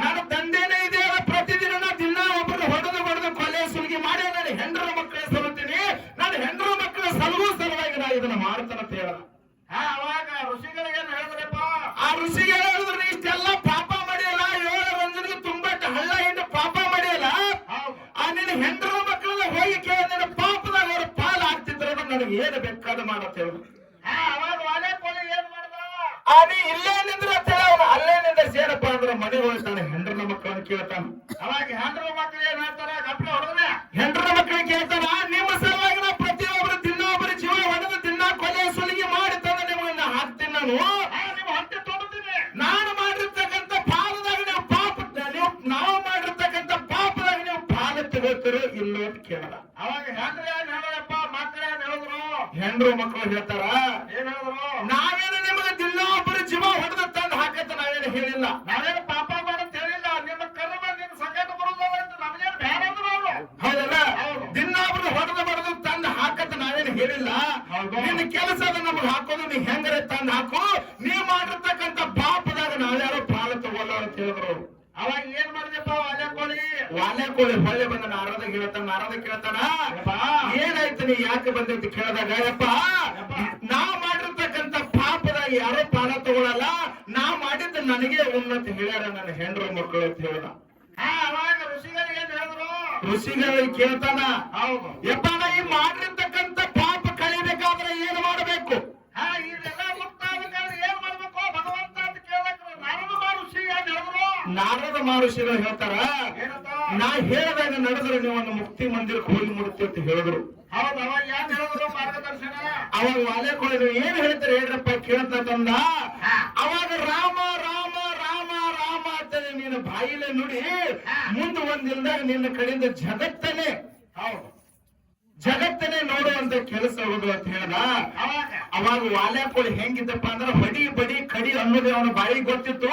ನನ್ನ ತಂದೆನೇ ಇದೆ, ಪ್ರತಿದಿನ ದಿನ ಒಬ್ಬರು ಹೊಡೆದು ಕೊಲೆ ಸುಲಿಗಿ ಮಾಡಿ ನಾನು ಹೆಂಡ್ರ ಮಕ್ಕಳ ಸಲುತ್ತೀನಿ, ನಾನು ಹೆಂಡ್ರ ಮಕ್ಕಳ ಸಲುವಾಗಿ ನಾ ಇದನ್ನ ಮಾಡ್ತಾನ ಅಂತ ಹೇಳ. ಅವಾಗ ಋಷಿಗಳಿಗೆ ಏನ್ ಹೇಳಿದ್ರಪ್ಪ? ಆ ಋಷಿಗೆ ಹೇಳಿದ್ರು, ಇಷ್ಟೆಲ್ಲ ಪಾಪ ಮಾಡಿಯಲ್ಲ, 7 ರಂಜನಿಗೆ ತುಂಬಾ ಹಳ್ಳ ಹಿಂಡು ಪಾಪ ಮಾಡಿಯಲ್ಲ, ನಿನ್ನ ಹೆಂಡ್ರ ಮಕ್ಕಳನ್ನ ಹೋಗಿ ಕೇಳಿದ ಪಾಪದಾಗ ಅವ್ರ ಪಾಲ್ ಆಗ್ತಿದ್ರು, ನನಗೆ ಏನು ಬೇಕಾದ ಮಾಡತ್ ಹೇಳಿದ್ರು. ಅವಾಗ ವಾಲಿಕೋಳಿ ಏನ್ ಮಾಡ್ದ? ನೀ ಇಲ್ಲೇ ನಿಂದ್ರ ಅಂತ ಹೇಳ, ಅವನು ಅಲ್ಲೇ ನಿಂದ ಸೇರಪ್ಪ ಅಂದ್ರೆ ಮನೆ ಹೋಗ್ತಾನೆ, ಹೆಂಡ್ರನ ಮಕ್ಕಳನ್ನ ಕೇಳ್ತಾನ. ಅವಾಗ ಹೆಂಡ್ರ ಮಕ್ಕಳು ಏನ್ ಹೇಳ್ತಾರ? ಗಪ್ಲೆ ಹೊಡೆದ್ರೆ ಹೆಂಡ್ರ ಮಕ್ಕಳಿಗೆ ಕೇಳ್ತಾನ, ನಿಮ್ಮ ಸಲುವಾಗಿ ನಾವು ಪ್ರತಿಯೊಬ್ಬರು ದಿನೊಬ್ಬರು ಜೀವ ಹೊಡೆದು ದಿನ ಕೊಲೆ ಸುಲಿಗೆ ಮಾಡಿ ತಂದು ನಿಮ್ಮನ್ನ ಹಾಕ್ತೀನಿ. ನಿಮ್ಮ ಹೊಟ್ಟೆ ತೊಡ್ತೀನಿ. ನಾನು ಮಾಡಿರ್ತಕ್ಕಂಥ ಪಾಪದಾಗ ನೀವು ನಾವು ಮಾಡಿರ್ತಕ್ಕಂಥ ಪಾಪದಾಗ ನೀವು ಪಾಲ ತಗೋತೀರೋ ಇಲ್ಲೋ ಅಂತ ಕೇಳಲ್ಲ. ಅವಾಗ ಹೆಂಡ್ರ ಏನ್ ಹೇಳಪ್ಪ? ಮಕ್ಕಳು ಏನ್ ಹೇಳಿದ್ರು? ಹೆಂಡ್ರು ಮಕ್ಕಳು ಹೇಳ್ತಾರ, ಏನ್ ಹೇಳಿದ್ರು? ನಾವೇನು ನಿಮಗೆ ದಿನೊಬ್ಬರು ಜೀವ ಹೊಡೆದು ತಂದು ಹಾಕತ್ತ ನಾವೇನು ಹೇಳಿಲ್ಲ. ನಾವೇನು ಪಾಪ ಬಡದು ತಂದು ಹಾಕತ್ ನಾವೇನು ಹೇಳಿಲ್ಲ. ನಿನ್ನ ಕೆಲಸ ಅದ ನಮಗ್ ಹಾಕೋದು, ನೀ ಹೆಂಗರೆ ತಂದು ಹಾಕು, ನೀ ಮಾಡಿರ್ತಕ್ಕಂಥ ಪಾಪದಾಗ ನಾವ್ಯಾರೋ ಪಾಲ ತಗೋಲ್ಲ ಅಂತ ಹೇಳಿದ್ರು. ಅವಾಗ ಏನ್ ಮಾಡಿದೆಪ್ಪ ವಾಲೆ ಕೋಳಿ ಹೊಳೆ ಬಂದ ನಾರದ ಕೇಳ್ತಾನ ಏನಾಯ್ತು ನೀ ಯಾಕೆ ಬಂದೈತಿ ಕೇಳಿದಾಗ, ಯಪ್ಪ ನಾ ಮಾಡಿರ್ತಕ್ಕಂಥ ಪಾಪದಾಗ ಯಾರೋ ಪಾಲ ತಗೊಳಲ್ಲ, ನಾ ಮಾಡಿದ್ದು ನನಗೆ ಉನ್ನತಿ ಹೇಳ್ಯಾರ ನನ್ನ ಹೆಂಡ್ರು ಮಕ್ಕಳು ಅಂತ ಹೇಳ್ದ. ಅವಾಗ ಋಷಿಗಳಿಗೆ ಏನ್ ಹೇಳಿದ್ರು? ಋಷಿಗಳಿಗೆ ಕೇಳ್ತಾನ, ಹೌದು ಯಪ್ಪ ನಾ ಈ ಮಾಡಿರ್ತಕ್ಕಂಥ ಪಾಪ ಕಳಿಬೇಕಾದ್ರೆ ಏನ್ ಮಾಡಬೇಕು? ಇದೆಲ್ಲ ಗೊತ್ತಾಗಬೇಕಾದ್ರೆ ಏನ್ ಮಾಡ್ಬೇಕು ಭಗವಂತ ಅಂತ ಕೇಳಕ್ ನಾರದ ಋಷಿ ಏನ್ ಹೇಳಿದ್ರು? ನಾರದ ಮಹರ್ಷಿಗಳು ಹೇಳ್ತಾರ, ನಾ ಹೇಳಿದಾಗ ನಡೆದ್ರೆ ನೀವು ಒಂದು ಮುಕ್ತಿ ಮಂದಿರಕ್ಕೆ ಹೋಗಿ ಮುಡುತ್ತೆ ಅಂತ ಹೇಳಿದ್ರು. ಹೌದು ಅವಾಗ ಏನ್ ಹೇಳಿದ್ರು ಮಾರ್ಗದರ್ಶನ? ಅವಾಗ ವಾಲೆ ಕೋಳಿ ನೀವು ಏನ್ ಹೇಳ್ತೀರಿ ಹೇಳ್ರಪ್ಪ ಕೇಳ್ತಂದ. ಅವಾಗ ರಾಮ ರಾಮ ರಾಮ ರಾಮ ಅಂತೇಳಿ ನೀನು ಬಾಯಿಲೆ ನುಡಿ ಮುಂದೆ ಒಂದಿಲ್ದಾಗ ನಿನ್ನ ಕಡೆಯಿಂದ ಜಗತ್ತನೇ ನೋಡುವಂತ ಕೆಲಸ ಹೋಗುದು ಅಂತ ಹೇಳ್ದ. ಅವಾಗ ವಾಲೆ ಕೋಳಿ ಹೆಂಗಿದ್ದಪ್ಪ ಅಂದ್ರೆ ಬಡಿ ಬಡಿ ಕಡಿ ಅನ್ನೋದು ಅವನ ಬಾಯಿಗೆ ಗೊತ್ತಿತ್ತು.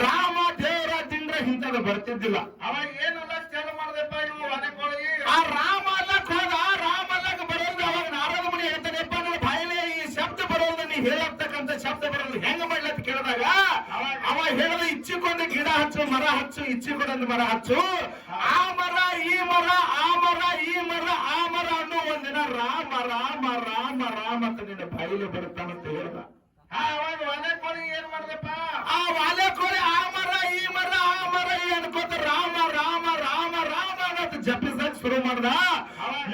ರಾಮ ದೇವರ ತಿಂದ್ರೆ ಇಂಥದ್ದು ಬರ್ತಿದ್ದಿಲ್ಲ. ಅವಾಗ ಏನೆಲ್ಲ ಚಾಲು ಮಾಡ್ದಪ್ಪ ಇವು ವಾಲೆಕೋಳಿ? ಆ ರಾಮ ಅಲ್ಲಕ್ ಹೋದ, ರಾಮ ಅಲ್ಲಕ್ ಬರೋದು. ಅವಾಗ ನಾರದ ಮುನಿ ಹೇಳ್ತಾನೆಪ್ಪ ನನ್ನ ಬಾಯಿಲೆ ಈ ಶಬ್ದ ಬರೋದು, ನೀ ಹೇಳತಕ್ಕಂತ ಶಬ್ದ ಬರೋದು ಹೆಂಗ ಮಾಡ್ಲತ್ ಕೇಳಿದಾಗ ಅವ ಹೇಳದ ಇಚ್ಚಿಕೊಂಡು ಗಿಡ ಹಚ್ಚು, ಮರ ಹಚ್ಚು, ಇಚ್ಚಿಕೊಂಡಂದು ಮರ ಹಚ್ಚು, ಆ ಮರ ಈ ಮರ, ಆ ಮರ ಈ ಮರ, ಆ ಮರ ಅನ್ನೋ ಒಂದಿನ ರಾಮ ರಾಮ ರಾಮ ರಾಮ ಅಂತ ನಿನ್ನ ಬಾಯಿಲೆ ಬರುತ್ತಾನಂತ ಹೇಳ್ದ. ಅವಾಗ ವಾಲೆಕೋಳಿ ಏನ್ ಮಾಡ್ದಪ್ಪ? ಆ ವಾಲೆ ಕೋಳಿ ಆ ಮರ ಈ ಮರ ಆ ಮರ ಈ ಅನ್ಕೋತ ರಾಮ ರಾಮ ರಾಮ ರಾಮ ಅನ್ನೋದು ಜಪಿಸಕ್ ಶುರು ಮಾಡ್ದ.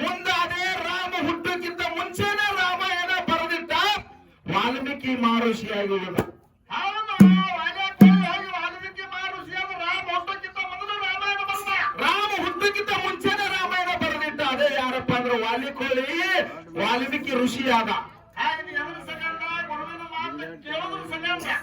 ಮುಂದೆ ಅದೇ ರಾಮ ಹುಟ್ಟಕ್ಕಿಂತ ಮುಂಚೆನೆ ರಾಮಾಯಣ ಬರೆದಿಟ್ಟ, ವಾಲ್ಮೀಕಿ ಮಹರ್ಷಿಯಾಗಿ ಉಳಿದ. ಹೌದು ವಾಲೆಕೋಳಿ ಹೋಗಿ ವಾಲ್ಮೀಕಿ ಮಹರ್ಷಿ ಆದ ರಾಮ ಹುಟ್ಟಕ್ಕಿಂತ ಮೊದಲು ರಾಮಾಯಣ ಬಂದ. ರಾಮ ಹುಟ್ಟಕ್ಕಿಂತ ಮುಂಚೆನೆ ರಾಮಾಯಣ ಬರೆದಿಟ್ಟ. ಅದೇ ಯಾರಪ್ಪ ಅಂದ್ರೆ ವಾಲಿಕೋಳಿ ವಾಲ್ಮೀಕಿ ಋಷಿ ಆದ.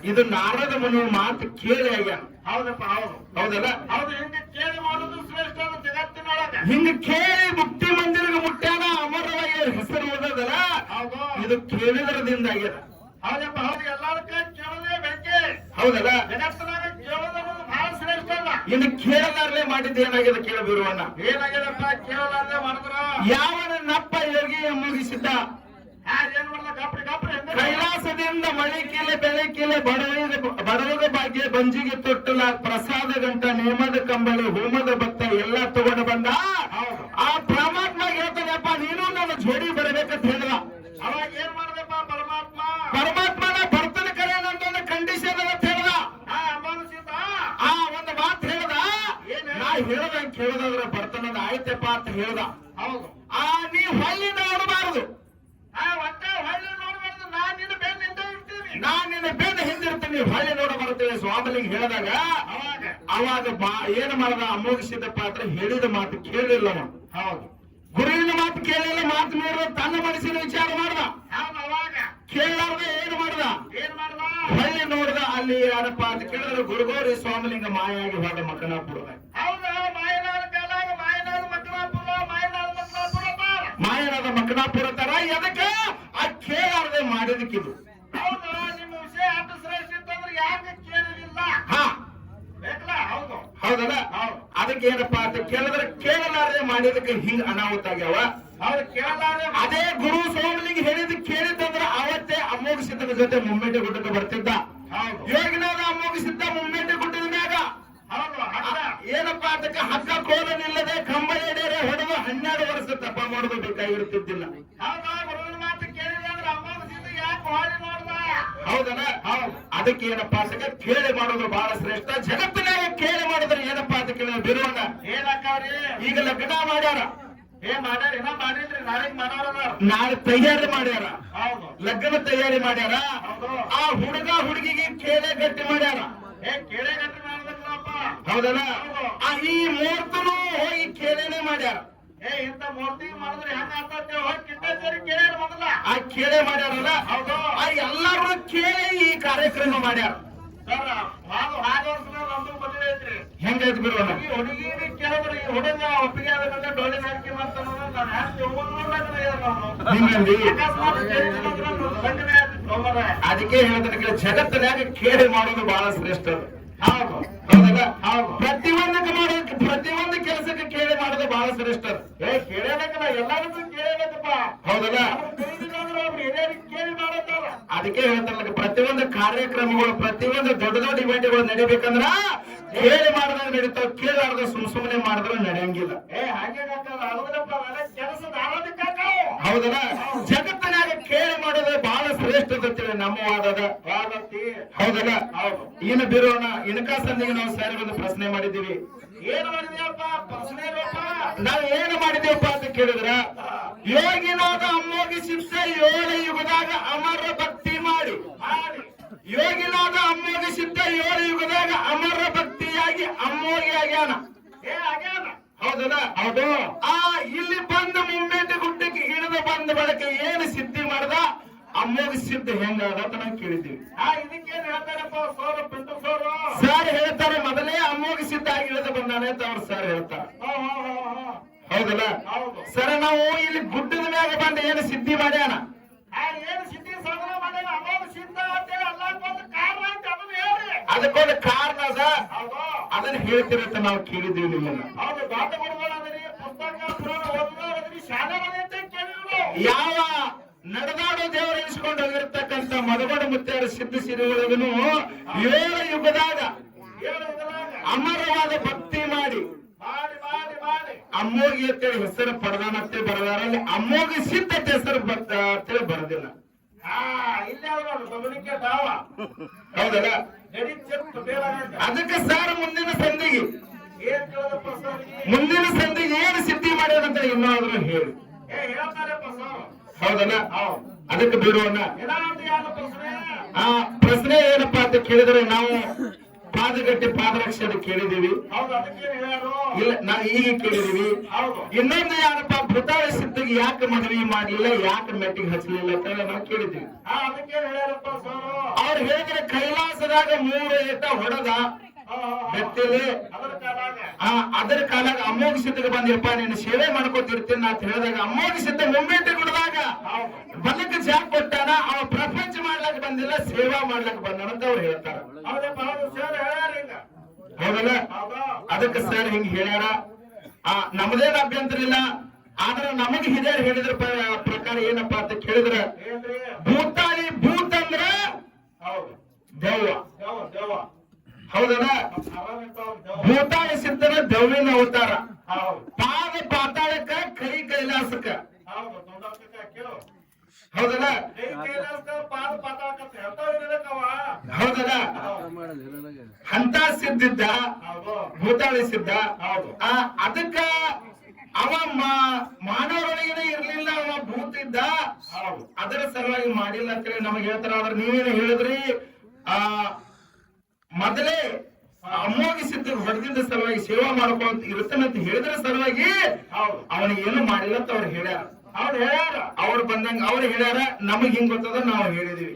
ಇದು ನಾರದ ಮುನಿಯ ಮಾತು ಕೇಳಿ ಆಗ್ಯಾನ. ಹೌದಪ್ಪ ಹೌದು ಹೌದಲ್ಲ? ಹೌದು ಹಿಂಗೆ ಕೇಳಿ ಮಾಡೋದು ಶ್ರೇಷ್ಠ ಜಗತ್ತಿನೊಳಗೆ. ಹಿಂಗ ಕೇಳಿ ಮುಕ್ತಿ ಮಂದಿರಗೆ ಮುಟ್ಟ್ಯಾನ, ಅಮರವಾಗಿ ಹೆಸರು ಓದೋದಲ್ಲ, ಹೌದು ಇದು ಕೇಳಿದ್ರದಿಂದ ಆಗ್ಯದ. ಹೌದಪ್ಪ ಹೌದು ಎಲ್ಲಾರ್ಕ ಕೇಳೋದೇ ಬೇಕೆ. ಹೌದಲ್ಲ? ಜಗತ್ತಿನಾಗ ಕೇಳೋದು ಬಹಳ ಶ್ರೇಷ್ಠ ಅಲ್ಲ. ಇನ್ನು ಕೇಳಲಾರ್ಲೆ ಮಾಡಿದ್ದು ಏನಾಗಿದೆ ಕೇಳಬಿರುವಣ್ಣ. ಏನಾಗ್ಯದಪ್ಪ ಕೇಳಲಾರ್ದೆ ಮಾಡಿದ್ರ? ಯಾವನ ನಪ್ಪ ಯೋಗಿ ಮುಗಿಸಿದ್ದ ಏನ್ ಮಾಡ್ದ? ಗಾಪ್ರಿ ಗಾಪ್ರಿ ಕೈಲಾಸದಿಂದ ಮಳಿಕೀಲೆ ಬೆಳಕೀಲೆ ಬಡವಗ ಭಾಗ್ಯ ಬಂಜಿಗೆ ತೊಟ್ಟಲ ಪ್ರಸಾದ ಗಂಟ ನೇಮದ ಕಂಬಳಿ ಹೋಮದ ಭಕ್ತ ಎಲ್ಲ ತಗೊಂಡು ಬಂದ. ಆ ಪರಮಾತ್ಮ ಹೇಳ್ತಾನೆಪ್ಪ ನೀನು ನನ್ನ ಜೋಡಿ ಬರಬೇಕಂತ ಹೇಳಿದ. ಅವಾಗ ಏನ್ ಮಾಡ್ದಪ್ಪ ಪರಮಾತ್ಮ? ಪರಮಾತ್ಮನ ಬರ್ತನ ಕರೆಯನಂತ ಕಂಡೀಷನ್ ಅಂತ ಹೇಳ್ದ. ಆ ಒಂದು ಮಾತು ಹೇಳ್ದ, ನಾ ಹೇಳ್ದಂಗೆ ಕೇಳೋದಾದ್ರೆ ಬರ್ತನದ ಆಯ್ತಪ್ಪ ಅಂತ ಹೇಳ್ದ. ಹೌದು ನೀ ಹೊಳ್ಳಿ ನೋಡಬಾರದು, ನಾನ್ ನಿನ್ನ ಬೆನ್ನ ಹಿಂದಿರ್ತೀನಿ, ಹೊಳ್ಳಿ ನೋಡ ಬರ್ತೇವೆ ಸ್ವಾಮಿಲಿಂಗ ಹೇಳಿದಾಗ ಅವಾಗ ಏನ್ ಮಾಡದ ಅಮೋಘಿಸಿದ ಪಾತ್ರ ಹೇಳಿದ ಮಾತು ಕೇಳಿಲ್ಲ. ಹೌದು ಗುರುವಿನ ಮಾತು ಕೇಳಿಲ್ಲ, ಮಾತು ಮೀರಿದ ತನ್ನ ಮನಸ್ಸಿನ ವಿಚಾರ ಮಾಡ್ದ. ಕೇಳಾರ್ದ ಏನ್ ಮಾಡ್ದ? ಹೊಳ್ಳಿ ನೋಡ್ದ. ಅಲ್ಲಿ ಯಾರಪ್ಪ ಅಂತ ಕೇಳಿದ್ರೆ ಗುರುಗೌರಿ ಸ್ವಾಮಿಲಿಂಗ ಮಾಯಾಗಿ ಹೋದ ಮಕ್ಕನಾಪುರದ. ಮಾಯನಾದ ಮಕ್ಕನಾಪುರ ತರ ಎದಕ್ಕೆ ಆ ಕೇಳಾರ್ದೆ ಮಾಡಿದಕ್ಕಿದು. ಹೌದಲ್ಲ? ಅದಕ್ಕೆ ಏನಪ್ಪಾ ಅಂತ ಕೇಳಿದ್ರೆ ಕೇಳಲಾರದೆ ಮಾಡಿದಕ್ಕೆ ಹಿಂಗ ಅನಾಹುತ ಆಗ್ಯಾವ. ಅದೇ ಗುರು ಸ್ವಾಮಿಲಿಂಗ ಹೇಳಿದ್ ಕೇಳಿದಂದ್ರೆ ಅವತ್ತೇ ಅಮೋಘ ಸಿದ್ಧನ ಜೊತೆ ಮುಮ್ಮೆಟ್ಟೆ ಗುಡ್ಡಕ್ಕೆ ಬರ್ತಿದ್ದ. ಯೋಗಿನಾದ ಅಮೋಘ ಸಿದ್ಧ ಮುಮ್ಮೆಟ್ಟೆ ಗುಡ್ಡದ ಮ್ಯಾಗ ಏನಪ್ಪಾ ಅದಕ್ಕೆ ಹಗ್ಗ ಕೋಲ ನಿಲ್ಲದೆ ಕಂಬಳಿ ಡೇರೆ ಹೊಡೆದು 12 ವರ್ಷ ತಪ ಮಾಡೋದು ಬೇಕಾಗಿರುತ್ತಿದ್ದಿಲ್ಲ. ಹೌದಲ್ಲ? ಅದಕ್ಕೆ ಏನಪ್ಪಾ ಅಂತ ಕೇಳಿ ಮಾಡೋದು ಬಹಳ ಶ್ರೇಷ್ಠ. ಜಗತ್ತಿನಾಗ ಕೇಳಿ ಮಾಡಿದ್ರೆ ಏನಪ್ಪಾ ಅಂತ ಕೇಳಿದ್ರೆ ಬಿರುವಣ್ಣ ಈಗ ಲಗ್ನ ಮಾಡ್ಯಾರ, ನಾಳೆ ತಯಾರಿ ಮಾಡ್ಯಾರ, ಲಗ್ನ ತಯಾರಿ ಮಾಡ್ಯಾರ. ಆ ಹುಡುಗ ಹುಡುಗಿಗೆ ಕೇಳೆ ಗಟ್ಟಿ ಮಾಡ್ಯಾರ. ಹೌದಲ್ಲ? ಈ ಮೂರ್ತನು ಹೋಗಿ ಕೇಳೇನೆ ಮಾಡ್ಯಾರ. ಇಂತ ಮೂರ್ತಿ ಮಾಡಿದ್ರೆ ಆ ಕೇಳೆ ಮಾಡ್ಯಾರಲ್ಲ, ಎಲ್ಲಾರು ಕೇಳಿ ಈ ಕಾರ್ಯಕ್ರಮ ಮಾಡ್ಯಾರ. ಹೆಂಗೈತಿ ಬಿಡುವಣ್ಣ? ಹುಡುಗಿ ಕೇಳಿದ್ರೆ ಈ ಹುಡುಗ ಒಪ್ಪಿಗೆ ಆಗಬೇಕಂದ್ರೆ ಡೋಲಿ ಹಾಕಿ ಅದಕ್ಕೆ ಹೇಳಿದ್ರೆ ಜಗತ್ತಿನಾಗ ಕೇಳಿ ಮಾಡೋದು ಬಹಳ ಶ್ರೇಷ್ಠ. ಹೌದಲ್ಲ? ಪ್ರತಿಯೊಂದಕ್ಕೆ ಮಾಡೋದಕ್ಕೆ ಪ್ರತಿಯೊಂದು ಕೆಲಸಕ್ಕೆ ಕೇಳಿ ಮಾಡೋದು ಬಹಳ ಶ್ರೇಷ್ಠ. ಕೇಳಬೇಕಲ್ಲ, ಎಲ್ಲರಿಗೂ ಕೇಳಬೇಕಪ್ಪ. ಹೌದಲ್ಲ? ಕೇಳಿ ಮಾಡತ್ತಾರ. ಅದಕ್ಕೆ ಹೇಳ್ತಾರಲ್ಲ, ಪ್ರತಿಯೊಂದು ಕಾರ್ಯಕ್ರಮಗಳು, ಪ್ರತಿಯೊಂದು ದೊಡ್ಡ ದೊಡ್ಡ ಇವೆಂಟ್ಗಳು ನಡಿಬೇಕಂದ್ರ ಕೇಳಿ ಮಾಡಿದಾಗ ನಡೀತಾವ, ಕೇಳಾರ್ದ ಸುಮ್ಮನೆ ಮಾಡಿದ್ರೆ ನಡೆಯಂಗಿಲ್ಲ. ಕೆಲಸದ ಆರೋಗ್ಯ. ಹೌದಲ್ಲ? ಜಗತ್ತಿನಾಗ ಕೇಳಿ ಮಾಡೋದು ಬಹಳ ಶ್ರೇಷ್ಠ ಅಂತೇಳಿ ನಮ್ಮ ವಾದದ. ಹೌದಲ್ಲ? ಇನ್ನು ಬಿರೋಣ ಇನಕ ಸಂದಿಗೆ ನಾವು ಸರಿ ಒಂದು ಪ್ರಶ್ನೆ ಮಾಡಿದ್ದೀವಿ. ಏನ್ ಮಾಡಿದ್ಯಪ್ಪ ಪ್ರಶ್ನೆ? ನಾವು ಏನು ಮಾಡಿದೇವಪ್ಪ ಅಂತ ಕೇಳಿದ್ರ, ಯೋಗಿನಾದ ಅಮ್ಮೋಗಿಸಿದ್ದ 7 ಯುಗದಾಗ ಅಮರ ಭಕ್ತಿ ಮಾಡಿ. ಯೋಗಿನಾದ ಅಮ್ಮೋಗಿಸಿದ್ದ 7 ಯುಗದಾಗ ಅಮರ ಭಕ್ತಿಯಾಗಿ ಅಮ್ಮೋಗಿ ಆಗ್ಯಾನ. ಹೌದಲ್ಲ? ಹೌದು. ಇಲ್ಲಿ ಬಂದ ಮುಮ್ಮೇಟಿ ಗುಡ್ಡಕ್ಕೆ ಇಳಿದು ಬಂದ ಬಳಕೆ ಏನು ಸಿದ್ಧಿ ಮಾಡ್ದ, ಅಮ್ಮೋಗಿ ಸಿದ್ಧ ಹೆಂಗಾದ ಅಂತ ನಾವು ಕೇಳಿದ್ದೀವಿ. ಇದಕ್ಕೇನ್ ಹೇಳ್ತಾರಪ್ಪ ಸೋರು, ಪಿಂಟು ಸೋರು? ಸರ್ ಹೇಳ್ತಾರೆ, ಮೊದಲೇ ಅಮ್ಮೋಗಿ ಸಿದ್ಧ ಆಗಿ ಇಳಿದು ಬಂದಾನೆ ಅಂತ ಅವ್ರು ಸರ್ ಹೇಳ್ತಾರೆ. ಹೌದಲ್ಲ? ಸರ್ ನಾವು ಇಲ್ಲಿ ಗುಡ್ಡದ ಮ್ಯಾಗ ಬಂದ ಏನು ಸಿದ್ಧಿ ಮಾಡ್ಯಾನ, ಏನು ಸಿದ್ಧಿ ಸಾಧನ ಮಾಡ್ಯಾನ, ಅಮೋಘ ಸಿದ್ಧ ಅಂತೇಳಿ ಅಲ್ಲಕ್ಕೊಂದು ಕಾರಣ ಅಂತ ಅದನ್ನ ಹೇಳ್ರಿ. ಅದಕ್ಕೊಂದು ಕಾರಣ ಅದ, ಹೌದು. ಅದನ್ನ ಹೇಳ್ತಿರತ್ತ ನಾವು ಕೇಳಿದ್ದೀವಿ ನಿಮ್ಮನ್ನ. ಹೌದು, ದಾಟ ಗುರುಗಳಾದ್ರಿ, ಪುಸ್ತಕ ಪುರಾಣ ಓದಿದವರಾದ್ರಿ, ಶಾಲೆ ಮನೆ ಅಂತ ಕೇಳಿದ್ರು. ಯಾವ ನಡೆದಾಡೋ ದೇವರು ಎನಿಸ್ಕೊಂಡು ಹೋಗಿರ್ತಕ್ಕಂಥ ಮದಗಡ ಮುತ್ಯಾರ ಸಿದ್ಧ ಸಿರಿಗಳಿಗೂ 7 ಯುಗದಾಗ ಅಮರವಾದ ಭಕ್ತಿ ಮಾಡಿ ಅಮ್ಮೋಗಿ ಅಂತೇಳಿ ಹೆಸರು ಪಡೆದಾನಂತೆ ಬರದಾರಲ್ಲಿ ಅಮ್ಮೋಗಿ ಸಿದ್ಧ ಹೆಸರು ಅಂತೇಳಿ ಬರೋದಿಲ್ಲ. ಇಲ್ಲೇ ಅವ್ರು ಗಮನಕ್ಕೆ ದಾವ. ಹೌದಲ್ಲ? ನಡೀತಿತ್ತು ಬೇಡ. ಅದಕ್ಕೆ ಸರ್ ಮುಂದಿನ ಸಂಧಿಗೆ ಏನ್ ಕೇಳದಪ್ಪ ಸರ್? ಮುಂದಿನ ಸಂಧಿಗೆ ಏನು ಸಿದ್ಧಿ ಮಾಡ್ಯಾರಂತ ಇನ್ನಾದ್ರೂ ಹೇಳಿ. ಹೇಳ್ತಾರಪ್ಪ ಸರ್. ಹೌದಲ್ಲ? ಅದಕ್ಕೆ ಬಿಡುವಣ್ಣ. ಏನಾದ್ರು ಯಾರು ಪ್ರಶ್ನೆ? ಪ್ರಶ್ನೆ ಏನಪ್ಪಾ ಅಂತ ಕೇಳಿದ್ರೆ, ನಾವು ಪಾದಗಟ್ಟಿ ಪಾದರಕ್ಷೆ ಕೇಳಿದೀವಿ. ಹೌದು, ಅದಕ್ಕೆ ಹೇಳ್ಯಾರು. ಇಲ್ಲ, ನಾವು ಈಗ ಕೇಳಿದೀವಿ. ಹೌದು. ಇನ್ನೊಂದು ಯಾರಪ್ಪ ಭೂತಾಳಿ ಸಿದ್ಧಿಗೆ ಯಾಕೆ ಮದುವೆ ಮಾಡಲಿಲ್ಲ, ಯಾಕೆ ಮೆಟ್ಟಿಗೆ ಹಚ್ಚಲಿಲ್ಲ ಅಂತ ನಾವು ಕೇಳಿದೀವಿ. ಅದಕ್ಕೆ ಹೇಳ್ಯಾರಪ್ಪ ಸರ್. ಅವ್ರು ಹೇಳಿದ್ರೆ ಕೈಲಾಸದಾಗ 3 ಏಟ ಹೊಡೆದ ಬೆತ್ತಲೆ, ಅದರ ಕಾಲಾಗ ಅಮ್ಮೋಗ ಸಿದ್ಧಗೆ ಬಂದಿರಪ್ಪ, ನೀನು ಸೇವೆ ಮಾಡ್ಕೊತಿರ್ತೀನಿ ಅಂತ ಹೇಳಿದಾಗ ಅಮ್ಮೋಗ ಸಿದ್ಧ ಮುಂಬೆಟ್ಟಿ ಕೊಡದಾಗ ಬಲಕ್ಕೆ ಜಾಕ್ ಕೊಟ್ಟಾನ. ಅವ ಪ್ರಪಂಚ ಮಾಡ್ಲಕ್ ಬಂದಿಲ್ಲ, ಸೇವಾ ಮಾಡ್ಲಕ್ ಬಂದಾನ ಅಂತ ಅವ್ರು ಹೇಳ್ತಾರ. ಹೌದಲ್ಲ? ಅದಕ್ಕೆ ಸರ್ ಹಿಂಗ್ ಹೇಳ್ಯಾರ. ನಮ್ದೇನ್ ಅಭ್ಯಂತರ ಇಲ್ಲ, ಆದ್ರೆ ನಮಗೆ ಹಿರಿಯರು ಹೇಳಿದ್ರ ಪ್ರಕಾರ ಏನಪ್ಪಾ ಅಂತ ಕೇಳಿದ್ರ, ಭೂತಾಳಿ ಭೂತ ಅಂದ್ರ ದೆವ್ವ. ಹೌದಲ್ಲ? ಭೂತಾಳಿ ಸಿದ್ಧನ ದೆವ್ವಿನ ಅವತಾರ. ಪಾದ ಪಾತಾಳಕ್ಕ, ಕೈ ಕೈಲಾಸಕ್ಕ. ಹೌದಲ್ಲ? ಹೌದಲ್ಲ? ಅಂತ ಸಿದ್ಧಿದ್ದ ಭೂತಾಳಿ ಸಿದ್ಧ. ಅದಕ್ಕ ಅವ ಮಾನವರೊಳಗೇನೆ ಇರ್ಲಿಲ್ಲ, ಅವ ಭೂತ ಇದ್ದ. ಅದರ ಸಲುವಾಗಿ ಮಾಡಿಲ್ಲ ಅಂತೇಳಿ ನಮಗೆ ಹೇಳ್ತಾರ. ಆದ್ರೆ ನೀವೇನು ಹೇಳಿದ್ರಿ, ಮೊದಲೇ ಅಮ್ಮೋಗಿ ಸಿದ್ಧ ಹೊಡೆದಿದ್ದ ಸಲುವಾಗಿ ಸೇವಾ ಮಾಡ್ಕೊಂತ ಇರುತ್ತಾನಂತ ಹೇಳಿದ್ರ ಸಲುವಾಗಿ ಅವನಿಗೆ ಏನು ಮಾಡಿಲ್ಲ ಅಂತ ಅವ್ರು ಹೇಳ್ಯಾರ. ಅವ್ರು ಬಂದಂಗ ಅವ್ರು ಹೇಳ್ಯಾರ, ನಮಗ್ ಹಿಂಗ್ ಗೊತ್ತದ ನಾವು ಹೇಳಿದೀವಿ.